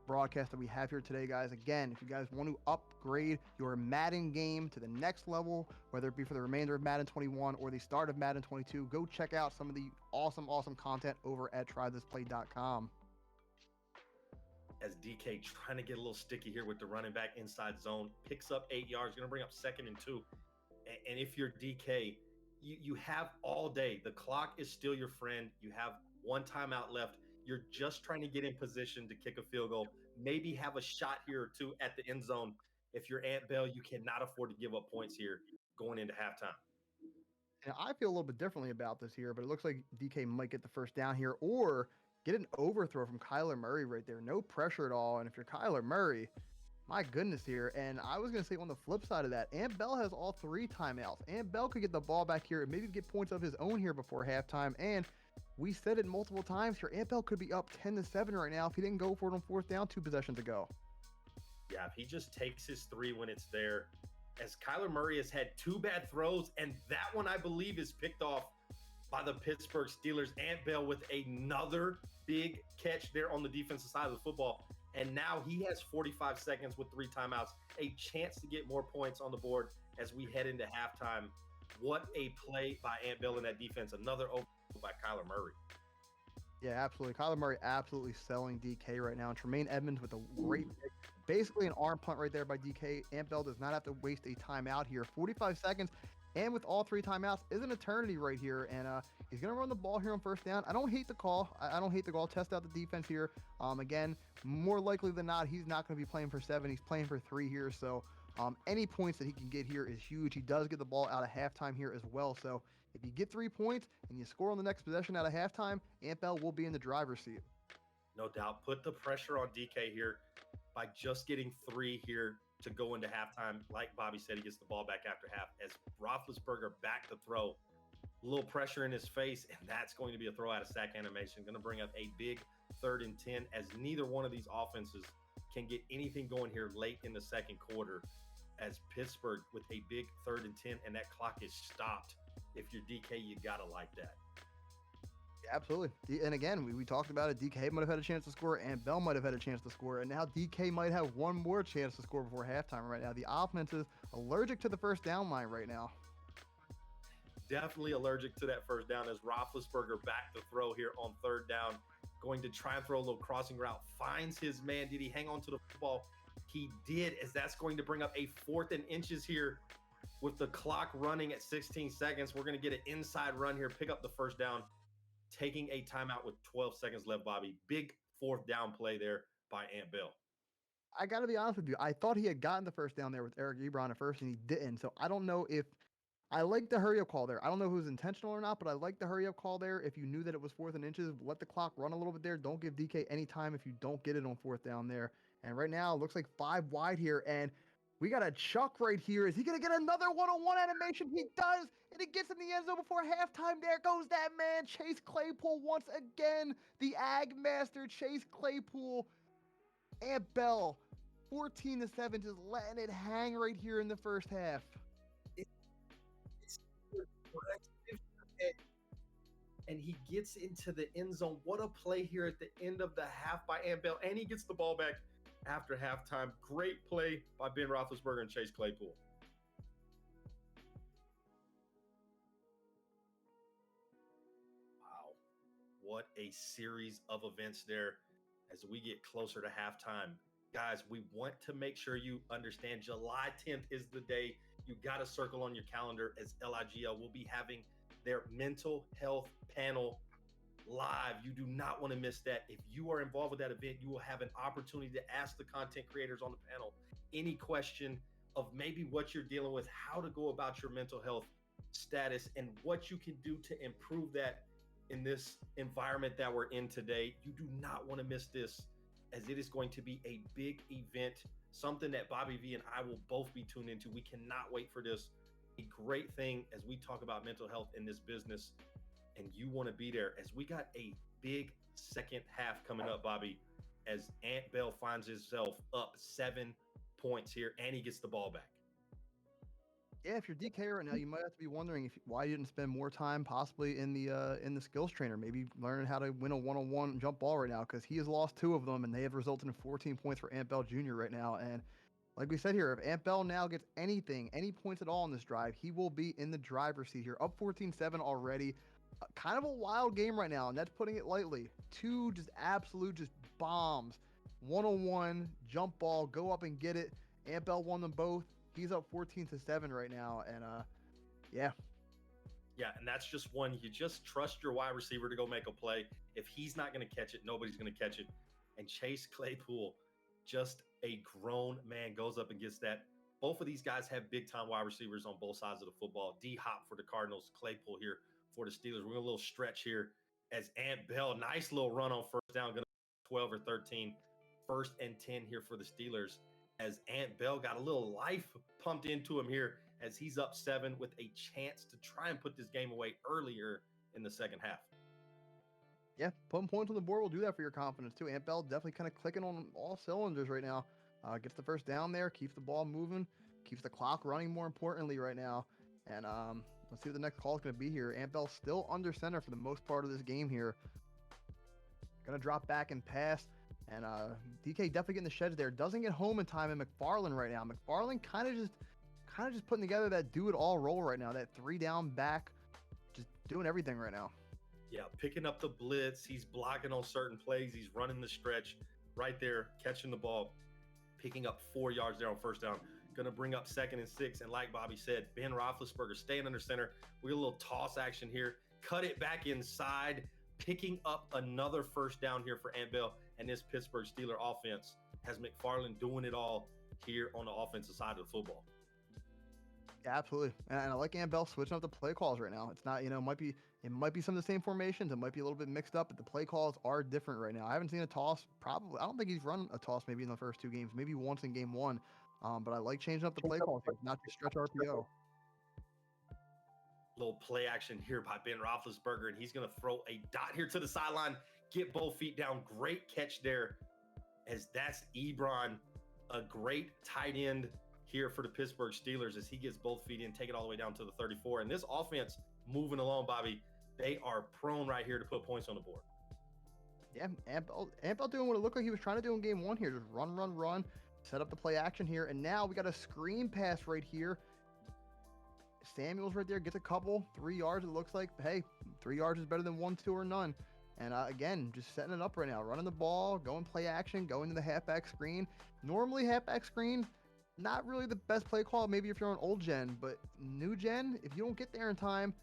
B: broadcast that we have here today, guys. Again, if you guys want to upgrade your Madden game to the next level, whether it be for the remainder of Madden 21 or the start of Madden 22, go check out some of the awesome content over at trythisplay.com.
C: As DK trying to get a little sticky here with the running back inside zone, picks up 8 yards, going to bring up 2nd and 2. And if you're DK, you have all day. The clock is still your friend. You have one timeout left. You're just trying to get in position to kick a field goal, maybe have a shot here or two at the end zone. If you're Ant Bell, you cannot afford to give up points here going into halftime.
B: And I feel a little bit differently about this here, but it looks like DK might get the first down here or get an overthrow from Kyler Murray right there. No pressure at all. And if you're Kyler Murray, my goodness here. And I was going to say on the flip side of that, Ant Bell has all 3 timeouts. Ant Bell could get the ball back here and maybe get points of his own here before halftime. And we said it multiple times here, Ant Bell could be up 10-7 right now if he didn't go for it on 4th down 2 possessions ago.
C: Yeah, if he just takes his 3 when it's there, as Kyler Murray has had 2 bad throws, and that one I believe is picked off by the Pittsburgh Steelers. Ant Bell with another big catch there on the defensive side of the football. And now he has 45 seconds with 3 timeouts, a chance to get more points on the board as we head into halftime. What a play by Ant Bell in that defense. Another overthrow by Kyler Murray.
B: Yeah, absolutely. Kyler Murray absolutely selling DK right now. And Tremaine Edmonds with a great pick. Basically an arm punt right there by DK. Ant Bell does not have to waste a timeout here. 45 seconds. And with all 3 timeouts is an eternity right here. And he's going to run the ball here on 1st down. I don't hate the call. I don't hate the call. Test out the defense here. Again, more likely than not, he's not going to be playing for 7. He's playing for 3 here. So any points that he can get here is huge. He does get the ball out of halftime here as well. So if you get 3 points and you score on the next possession out of halftime, Ant Bell will be in the driver's seat.
C: No doubt. Put the pressure on DK here by just getting 3 here to go into halftime. Like Bobby said, he gets the ball back after half as Roethlisberger back to throw. A little pressure in his face, and that's going to be a throw out of sack animation. Going to bring up a big 3rd and 10 as neither one of these offenses can get anything going here late in the second quarter as Pittsburgh with a big 3rd and 10, and that clock is stopped. If you're DK, you got to like that.
B: Absolutely. And again, we talked about it. DK might have had a chance to score, and Bell might have had a chance to score, and now DK might have one more chance to score before halftime right now. The offense is allergic to the 1st down line right now.
C: Definitely allergic to that 1st down as Roethlisberger back to throw here on 3rd down. Going to try and throw a little crossing route. Finds his man. Did he hang on to the football? He did, as that's going to bring up a 4th and inches here with the clock running at 16 seconds. We're going to get an inside run here, pick up the 1st down. Taking a timeout with 12 seconds left, Bobby. Big 4th down play there by Ant Bell.
B: I got to be honest with you. I thought he had gotten the 1st down there with Eric Ebron at first, and he didn't. So I don't know if I like the hurry up call there. I don't know if it was intentional or not, but I like the hurry up call there. If you knew that it was 4th and inches, let the clock run a little bit there. Don't give DK any time if you don't get it on 4th down there. And right now, it looks like 5 wide here, and we got a Chuck right here. Is he going to get another one-on-one animation? He does, and he gets in the end zone before halftime. There goes that man, Chase Claypool, once again. The Ag Master, Chase Claypool. Ant Bell, 14-7, just letting it hang right here in the 1st half.
C: And he gets into the end zone. What a play here at the end of the half by Ant Bell, and he gets the ball back after halftime. Great play by Ben Roethlisberger and Chase Claypool. Wow. What a series of events there as we get closer to halftime. Guys, we want to make sure you understand July 10th is the day. You got to circle on your calendar as LIGL will be having their mental health panel live. You do not want to miss that. If you are involved with that event, you will have an opportunity to ask the content creators on the panel any question of maybe what you're dealing with, how to go about your mental health status, and what you can do to improve that in this environment that we're in today. You do not want to miss this, as it is going to be a big event, something that Bobby V and I will both be tuned into. We cannot wait for this. A great thing as we talk about mental health in this business, and you want to be there as we got a big second half coming up, Bobby, as Ant Bell finds himself up 7 points here, and he gets the ball back.
B: Yeah, if you're DK right now, you might have to be wondering why you didn't spend more time possibly in the skills trainer, maybe learning how to win a one-on-one jump ball right now, because he has lost 2 of them, and they have resulted in 14 points for Ant Bell Jr. right now. And like we said here, if Ant Bell now gets any points at all in this drive, he will be in the driver's seat here, up 14-7 already. Kind of a wild game right now, and that's putting it lightly. 2 just absolute bombs. One-on-one, jump ball, go up and get it. Ant Bell won them both. He's up 14-7 right now, and yeah.
C: Yeah, and that's just one. You just trust your wide receiver to go make a play. If he's not going to catch it, nobody's going to catch it. And Chase Claypool, just a grown man, goes up and gets that Both of these guys have big-time wide receivers on both sides of the football. D-Hop for the Cardinals, Claypool here for the Steelers. We're going to a little stretch here as Ant Bell, nice little run on first down, going to 12 or 13. 1st and 10 here for the Steelers as Ant Bell got a little life pumped into him here as he's up 7 with a chance to try and put this game away earlier in the second half.
B: Yeah, putting points on the board will do that for your confidence too. Ant Bell definitely kind of clicking on all cylinders right now. Gets the first down there, keeps the ball moving, keeps the clock running more importantly right now. And let's see what the next call is going to be here. Ant Bell still under center for the most part of this game here. Going to drop back and pass. And DK definitely getting the sheds there. Doesn't get home in time in McFarland right now. McFarland kind of just putting together that do-it-all role right now. That 3-down back, just doing everything right now.
C: Yeah, picking up the blitz. He's blocking on certain plays. He's running the stretch right there, catching the ball, picking up 4 yards there on first down. Going to bring up 2nd and 6. And like Bobby said, Ben Roethlisberger staying under center. We get a little toss action here. Cut it back inside, picking up another first down here for Ant Bell. And this Pittsburgh Steeler offense has McFarland doing it all here on the offensive side of the football.
B: Yeah, absolutely. And I like Ant Bell switching up the play calls right now. It's not, it might be some of the same formations. It might be a little bit mixed up, but the play calls are different right now. I haven't seen a toss probably. I don't think he's run a toss maybe in the first 2 games, maybe once in game 1. But I like changing up the play calls, not to stretch RPO.
C: Little play action here by Ben Roethlisberger, and he's going to throw a dot here to the sideline, get both feet down. Great catch there, as that's Ebron, a great tight end here for the Pittsburgh Steelers as he gets both feet in, take it all the way down to the 34. And this offense moving along, Bobby, they are prone right here to put points on the board.
B: Yeah, Ant Bell doing what it looked like he was trying to do in game 1 here. Just run, set up the play action here. And now we got a screen pass right here. Samuels right there gets a couple, 3 yards. It looks like, hey, 3 yards is better than 1, 2, or none. And again, just setting it up right now, running the ball, going play action, going to the halfback screen. Normally halfback screen, not really the best play call, maybe if you're on old gen, but new gen, if you don't get there in time,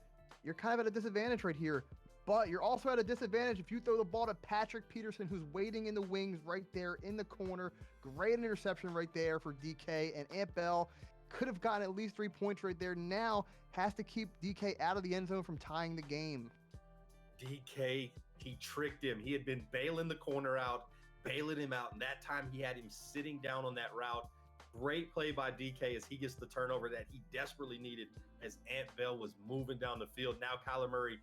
B: you're kind of at a disadvantage right here. But you're also at a disadvantage if you throw the ball to Patrick Peterson, who's waiting in the wings right there in the corner. Great interception right there for DK, and Ant Bell could have gotten at least 3 points right there. Now has to keep DK out of the end zone from tying the game.
C: DK, he tricked him. He had been bailing the corner out, bailing him out, and that time he had him sitting down on that route. Great play by DK as he gets the turnover that he desperately needed as Ant Bell was moving down the field. Now Kyler Murray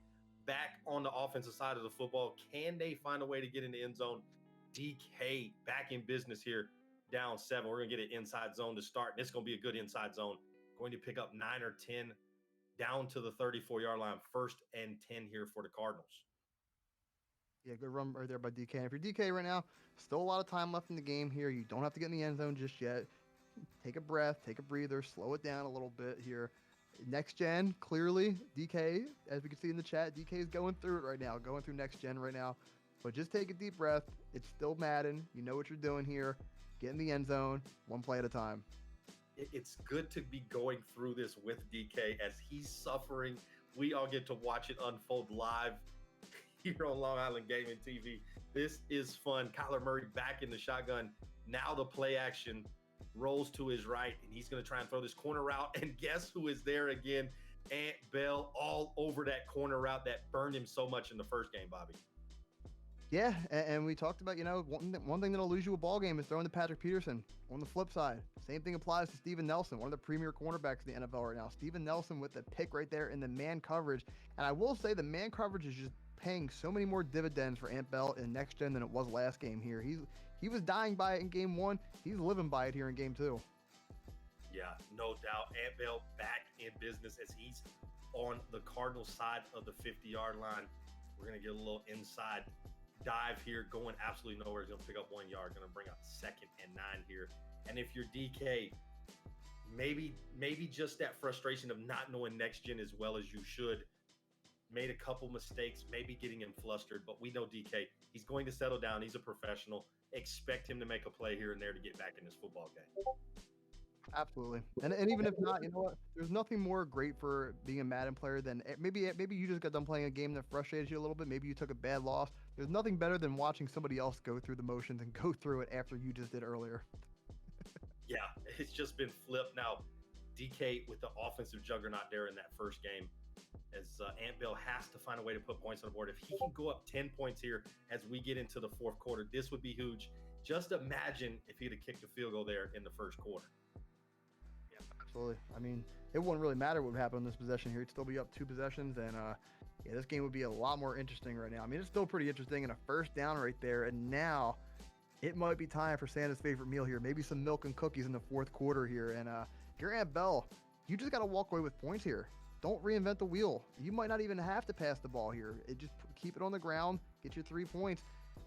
C: back on the offensive side of the football. Can they find a way to get in the end zone? DK back in business here, down 7. We're going to get an inside zone to start, and it's going to be a good inside zone. Going to pick up 9 or 10 down to the 34-yard line. 1st and 10 here for the Cardinals.
B: Yeah, good run right there by DK. And if you're DK right now, still a lot of time left in the game here. You don't have to get in the end zone just yet. Take a breath, take a breather, slow it down a little bit here. Next gen, clearly, DK, as we can see in the chat, DK is going through it right now, going through next gen right now. But just take a deep breath. It's still Madden. You know what you're doing here. Get in the end zone, 1 play at a time.
C: It's good to be going through this with DK as he's suffering. We all get to watch it unfold live here on Long Island Gaming TV. This is fun. Kyler Murray back in the shotgun. Now the play action rolls to his right, and he's going to try and throw this corner route. And guess who is there again? Ant Bell all over that corner route that burned him so much in the first game, Bobby.
B: Yeah, and we talked about, one thing that'll lose you a ball game is throwing to Patrick Peterson. On the flip side, same thing applies to Steven Nelson, one of the premier cornerbacks in the NFL right now. Steven Nelson with the pick right there in the man coverage. And I will say the man coverage is just paying so many more dividends for Ant Bell in next gen than it was last game here. He was dying by it in game 1. He's living by it here in game 2.
C: Yeah, no doubt. Ant Bell back in business as he's on the Cardinals side of the 50-yard line. We're going to get a little inside dive here, going absolutely nowhere. He's going to pick up 1 yard, going to bring up 2nd and 9 here. And if you're DK, maybe just that frustration of not knowing next gen as well as you should, made a couple mistakes, maybe getting him flustered, but we know DK, he's going to settle down. He's a professional. Expect him to make a play here and there to get back in this football game.
B: Absolutely. And even if not, you know what? There's nothing more great for being a Madden player than maybe you just got done playing a game that frustrated you a little bit. Maybe you took a bad loss. There's nothing better than watching somebody else go through the motions and go through it after you just did earlier.
C: Yeah, it's just been flipped. Now, DK with the offensive juggernaut there in that first game, as Ant Bill has to find a way to put points on the board. If he can go up 10 points here as we get into the fourth quarter, this would be huge. Just imagine if he'd have kicked a field goal there in the first quarter.
B: Yeah, absolutely. I mean, it wouldn't really matter what would happen in this possession here. He'd still be up 2 possessions, and yeah, this game would be a lot more interesting right now. I mean, it's still pretty interesting, and a first down right there, and now it might be time for Santa's favorite meal here. Maybe some milk and cookies in the fourth quarter here. And if you're Ant Bell, you just got to walk away with points here. Don't reinvent the wheel. You might not even have to pass the ball here. Just keep it on the ground, get your 3 points,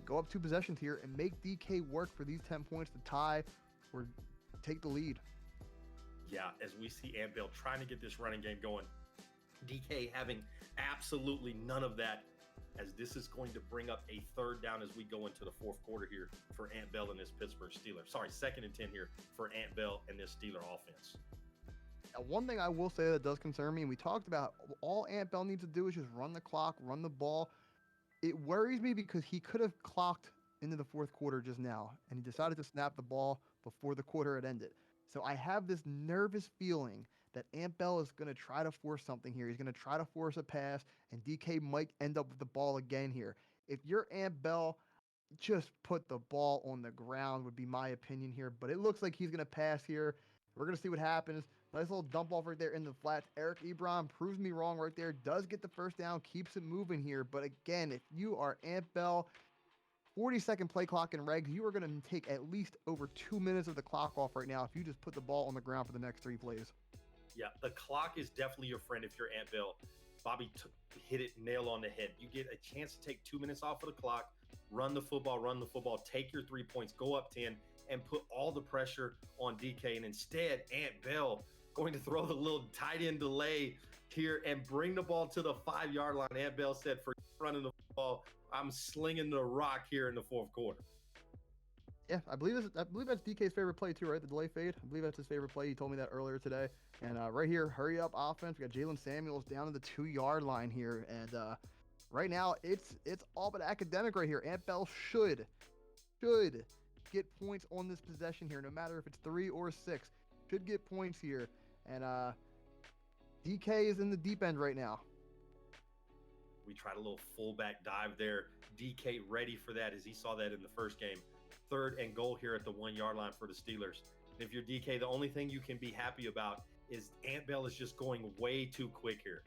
B: go up 2 possessions here, and make DK work for these 10 points to tie or take the lead.
C: Yeah, as we see Ant Bill trying to get this running game going, DK having absolutely none of that, as this is going to bring up a third down as we go into the fourth quarter here for Ant Bell and this Pittsburgh Steelers. Sorry, 2nd and 10 here for Ant Bell and this Steeler offense.
B: Now, one thing I will say that does concern me, and we talked about all Ant Bell needs to do is just run the clock, run the ball. It worries me because he could have clocked into the fourth quarter just now, and he decided to snap the ball before the quarter had ended. So I have this nervous feeling that Ant Bell is going to try to force something here. He's going to try to force a pass, and DK might end up with the ball again here. If you're Ant Bell, just put the ball on the ground would be my opinion here. But it looks like he's going to pass here. We're going to see what happens. Nice little dump off right there in the flats. Eric Ebron proves me wrong right there. Does get the first down, keeps it moving here. But again, if you are Ant Bell, 40-second play clock and regs, you are going to take at least over 2 minutes of the clock off right now if you just put the ball on the ground for the next 3 plays.
C: Yeah, the clock is definitely your friend if you're Ant Bill. Bobby hit it nail on the head. You get a chance to take 2 minutes off of the clock, run the football, take your 3 points, go up 10, and put all the pressure on DK. And instead, Ant Bill going to throw the little tight end delay here and bring the ball to the 5-yard line. Ant Bill said, for running the football, I'm slinging the rock here in the fourth quarter.
B: Yeah, I believe that's DK's favorite play too, right? The delay fade. I believe that's his favorite play. He told me that earlier today. And right here, hurry up offense. We got Jalen Samuels down to the 2-yard line here, and right now it's all but academic right here. Ant Bell should get points on this possession here, no matter if it's 3 or 6. Should get points here, and DK is in the deep end right now.
C: We tried a little fullback dive there. DK ready for that as he saw that in the first game. 3rd and goal here at the 1-yard line for the Steelers. And if you're DK, the only thing you can be happy about is Ant Bell is just going way too quick here.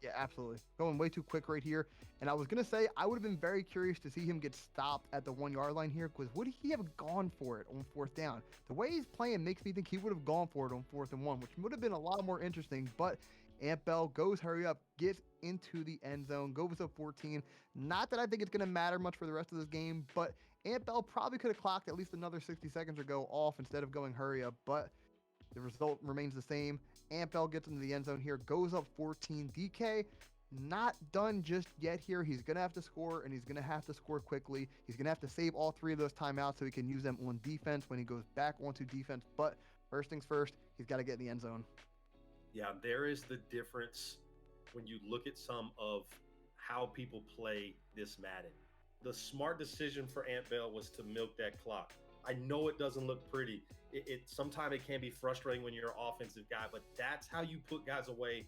B: Yeah, absolutely. Going way too quick right here. And I was going to say, I would have been very curious to see him get stopped at the 1-yard line here, because would he have gone for it on 4th down? The way he's playing makes me think he would have gone for it on 4th and 1, which would have been a lot more interesting. But Ant Bell goes hurry up, gets into the end zone, goes up 14. Not that I think it's going to matter much for the rest of this game, but Ant Bell probably could have clocked at least another 60 seconds or go off instead of going hurry up, but the result remains the same. Ant Bell gets into the end zone here, goes up 14. DK not done just yet here. He's going to have to score, and he's going to have to score quickly. He's going to have to save all 3 of those timeouts so he can use them on defense when he goes back onto defense. But first things first, he's got to get in the end zone.
C: Yeah, there is the difference when you look at some of how people play this Madden. The smart decision for Ant Bell was to milk that clock. I know it doesn't look pretty. Sometimes it can be frustrating when you're an offensive guy, but that's how you put guys away,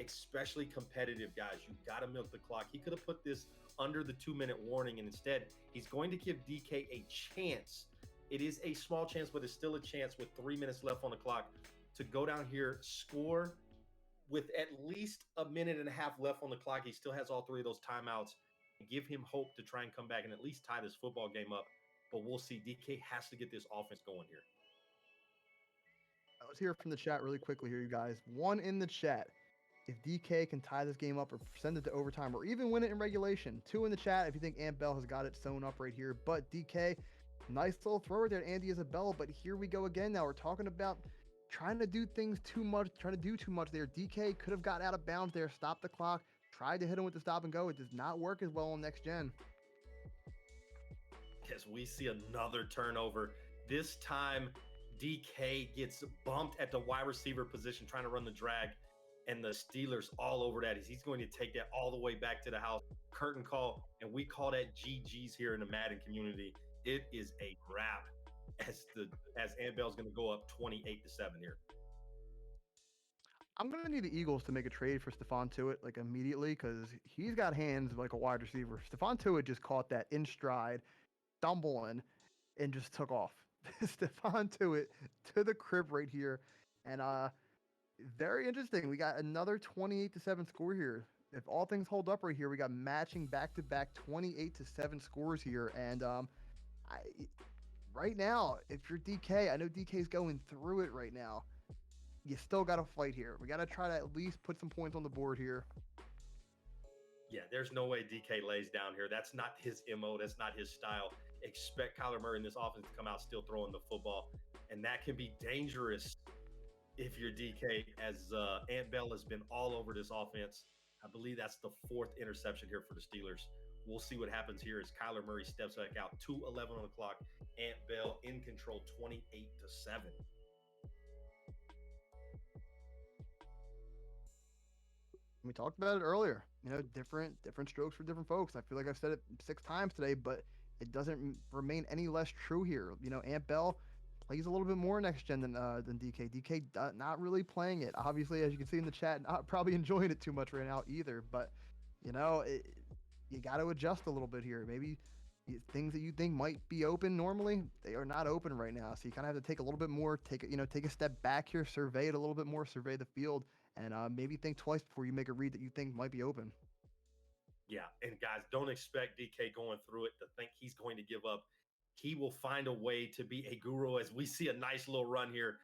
C: especially competitive guys. You got to milk the clock. He could have put this under the 2-minute warning, and instead he's going to give DK a chance. It is a small chance, but it's still a chance with 3 minutes left on the clock to go down here, score with at least a minute and a half left on the clock. He still has all 3 of those timeouts. Give him hope to try and come back and at least tie this football game up. But we'll see. DK has to get this offense going here.
B: Let's hear from the chat really quickly here, you guys. 1 in the chat. If DK can tie this game up or send it to overtime or even win it in regulation. 2 in the chat if you think Ant Bell has got it sewn up right here. But DK, nice little thrower there to Andy Isabella. But here we go again. Now we're talking about trying to do things too much, trying to do too much there. DK could have got out of bounds there, stopped the clock, tried to hit him with the stop and go. It does not work as well on next gen.
C: As we see another turnover, this time DK gets bumped at the wide receiver position trying to run the drag, and the Steelers all over that as he's going to take that all the way back to the house. Curtain call, and we call that GG's here in the Madden community. It is a wrap. as Ant Bell's going to go up 28-7 here.
B: I'm gonna need the Eagles to make a trade for Stephon Tuitt like immediately because he's got hands like a wide receiver. Stephon Tuitt just caught that in stride, stumbling, and just took off. Stephon Tuitt to the crib right here, and very interesting. We got another 28-7 score here. If all things hold up right here, we got matching back-to-back 28-7 scores here, and right now, if you're DK, I know DK's going through it right now. You still got to fight here. We got to try to at least put some points on the board here.
C: Yeah, there's no way DK lays down here. That's not his MO. That's not his style. Expect Kyler Murray in this offense to come out still throwing the football. And that can be dangerous if you're DK, as Ant Bell has been all over this offense. I believe that's the 4th interception here for the Steelers. We'll see what happens here as Kyler Murray steps back out. 2:11 on the clock. Ant Bell in control, 28-7.
B: We talked about it earlier. You know, different strokes for different folks. I feel like I've said it 6 times today, but it doesn't remain any less true here. You know, Ant Bell plays a little bit more next gen than DK. DK not really playing it. Obviously, as you can see in the chat, not probably enjoying it too much right now either. But you know, you got to adjust a little bit here. Maybe things that you think might be open normally, they are not open right now. So you kind of have to take a little bit more, take a step back here, survey it a little bit more, survey the field, and maybe think twice before you make a read that you think might be open.
C: Yeah, and guys, don't expect DK going through it to think he's going to give up. He will find a way to be a guru, as we see a nice little run here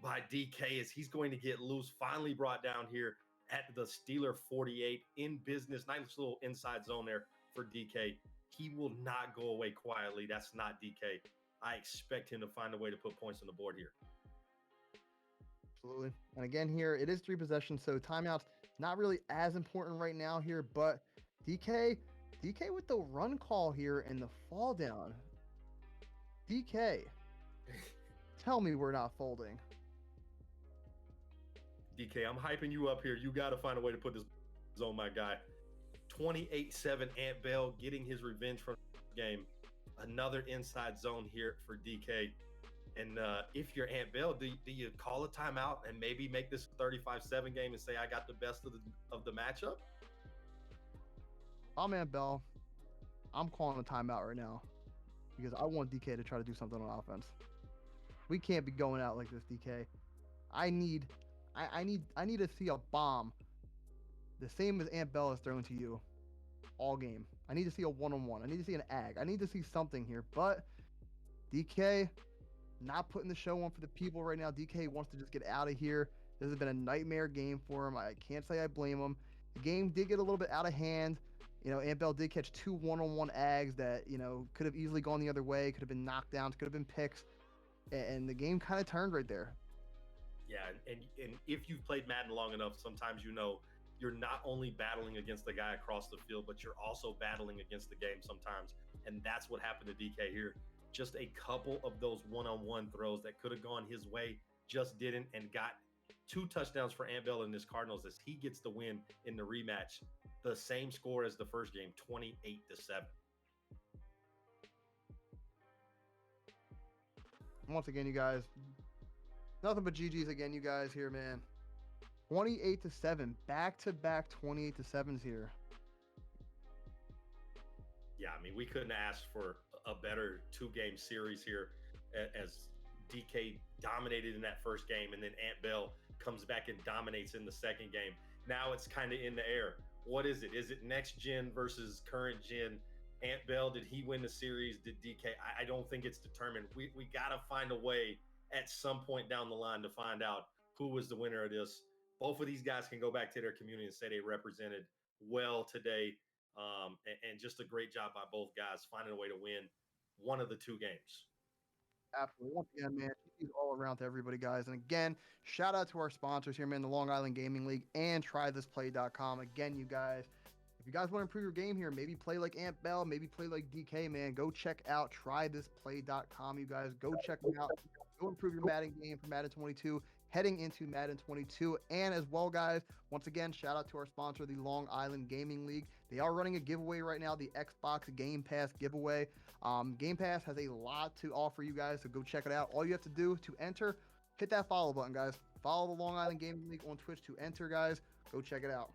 C: by DK as he's going to get loose, finally brought down here at the Steeler 48 in business. Nice little inside zone there for DK. He will not go away quietly. That's not DK. I expect him to find a way to put points on the board here.
B: Absolutely. And again, here it is 3 possessions, so timeouts not really as important right now here, but DK with the run call here and the fall down. DK, tell me we're not folding.
C: DK, I'm hyping you up here. You got to find a way to put this on my guy. 28-7, Ant Bell getting his revenge from the game. Another inside zone here for DK. And if you're Ant Bell, do you call a timeout and maybe make this a 35-7 game and say, I got the best of the matchup?
B: I'm Ant Bell. I'm calling a timeout right now because I want DK to try to do something on offense. We can't be going out like this, DK. I need to see a bomb the same as Ant Bell has thrown to you all game. I need to see a one-on-one. I need to see an ag. I need to see something here. But DK, not putting the show on for the people right now. DK wants to just get out of here. This has been a nightmare game for him. I can't say I blame him. The game did get a little bit out of hand. You know, Ant Bell did catch 2 one-on-one ags that, you know, could have easily gone the other way, could have been knockdowns, could have been picks. And the game kind of turned right there.
C: Yeah, and if you've played Madden long enough, sometimes you know you're not only battling against the guy across the field, but you're also battling against the game sometimes. And that's what happened to DK here. Just a couple of those one-on-one throws that could have gone his way, just didn't, and got 2 touchdowns for Ant Bell in this Cardinals as he gets the win in the rematch. The same score as the first game, 28-7.
B: Once again, you guys, nothing but GG's again, you guys here, man. 28-7, back-to-back 28-7s here.
C: Yeah, I mean, we couldn't ask for a better 2-game series here as DK dominated in that first game, and then Ant Bell comes back and dominates in the second game. Now it's kind of in the air. What is it? Is it next gen versus current gen? Ant Bell, did he win the series? Did DK? I don't think it's determined. We got to find a way at some point down the line to find out who was the winner of this. Both of these guys can go back to their community and say they represented well today. And just a great job by both guys finding a way to win one of the 2 games.
B: Absolutely. Once again, man, GG's all around to everybody, guys. And again, shout out to our sponsors here, man, the Long Island Gaming League and trythisplay.com. Again, you guys, if you guys want to improve your game here, maybe play like Ant Bell, maybe play like DK, man, go check out trythisplay.com, you guys. Go check them out. Go improve your Madden game for Madden 22. heading into Madden 22. And as well, guys, once again, shout out to our sponsor, the Long Island Gaming League. They are running a giveaway right now, the Xbox Game Pass giveaway. Game Pass has a lot to offer you guys, so go check it out. All you have to do to enter, hit that follow button, guys. Follow the Long Island Gaming League on Twitch to enter, guys. Go check it out.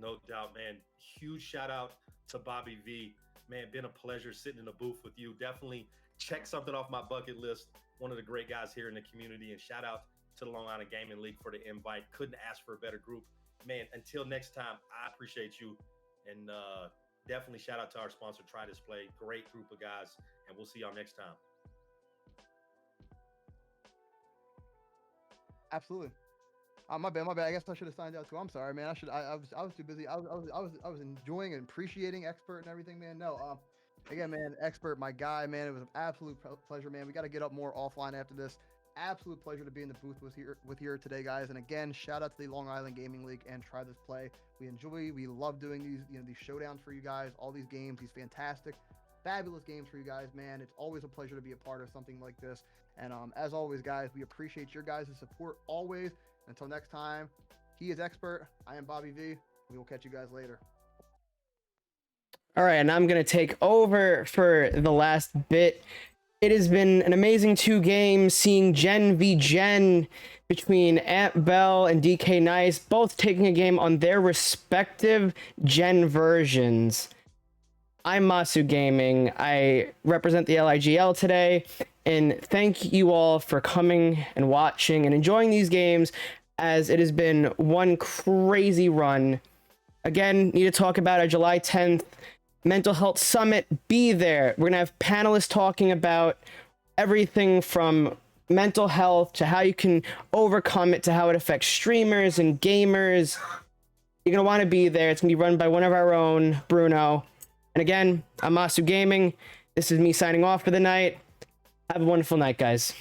C: No doubt, man. Huge shout out to Bobby V. Man, been a pleasure sitting in the booth with you. Definitely check something off my bucket list. One of the great guys here in the community. And shout out to the Long Island Gaming League for the invite. Couldn't ask for a better group. Man, until next time, I appreciate you. And definitely shout out to our sponsor, Try Display. Great group of guys. And we'll see y'all next time.
B: Absolutely. My bad. I guess I should have signed out too. I'm sorry, man. I was too busy. I was enjoying and appreciating Expert and everything, man. No, again, man, Expert, my guy, man. It was an absolute pleasure, man. We got to get up more offline after this. Absolute pleasure to be in the booth with here today, guys. And again, shout out to the Long Island Gaming League and Try This Play. We love doing these showdowns for you guys. All these games, these fantastic, fabulous games for you guys, man. It's always a pleasure to be a part of something like this. And as always, guys, we appreciate your guys' support always. Until next time, he is Expert. I am Bobby V. We will catch you guys later.
A: All right, and I'm going to take over for the last bit. It has been an amazing 2 games, seeing Gen v Gen between Ant Bell and DK Nice, both taking a game on their respective Gen versions. I'm Masu Gaming. I represent the LIGL today, and thank you all for coming and watching and enjoying these games, as it has been one crazy run. Again, need to talk about our July 10th Mental Health Summit. Be there. We're going to have panelists talking about everything from mental health to how you can overcome it to how it affects streamers and gamers. You're going to want to be there. It's going to be run by one of our own, Bruno. And again, I'm Masu Gaming. This is me signing off for the night. Have a wonderful night, guys.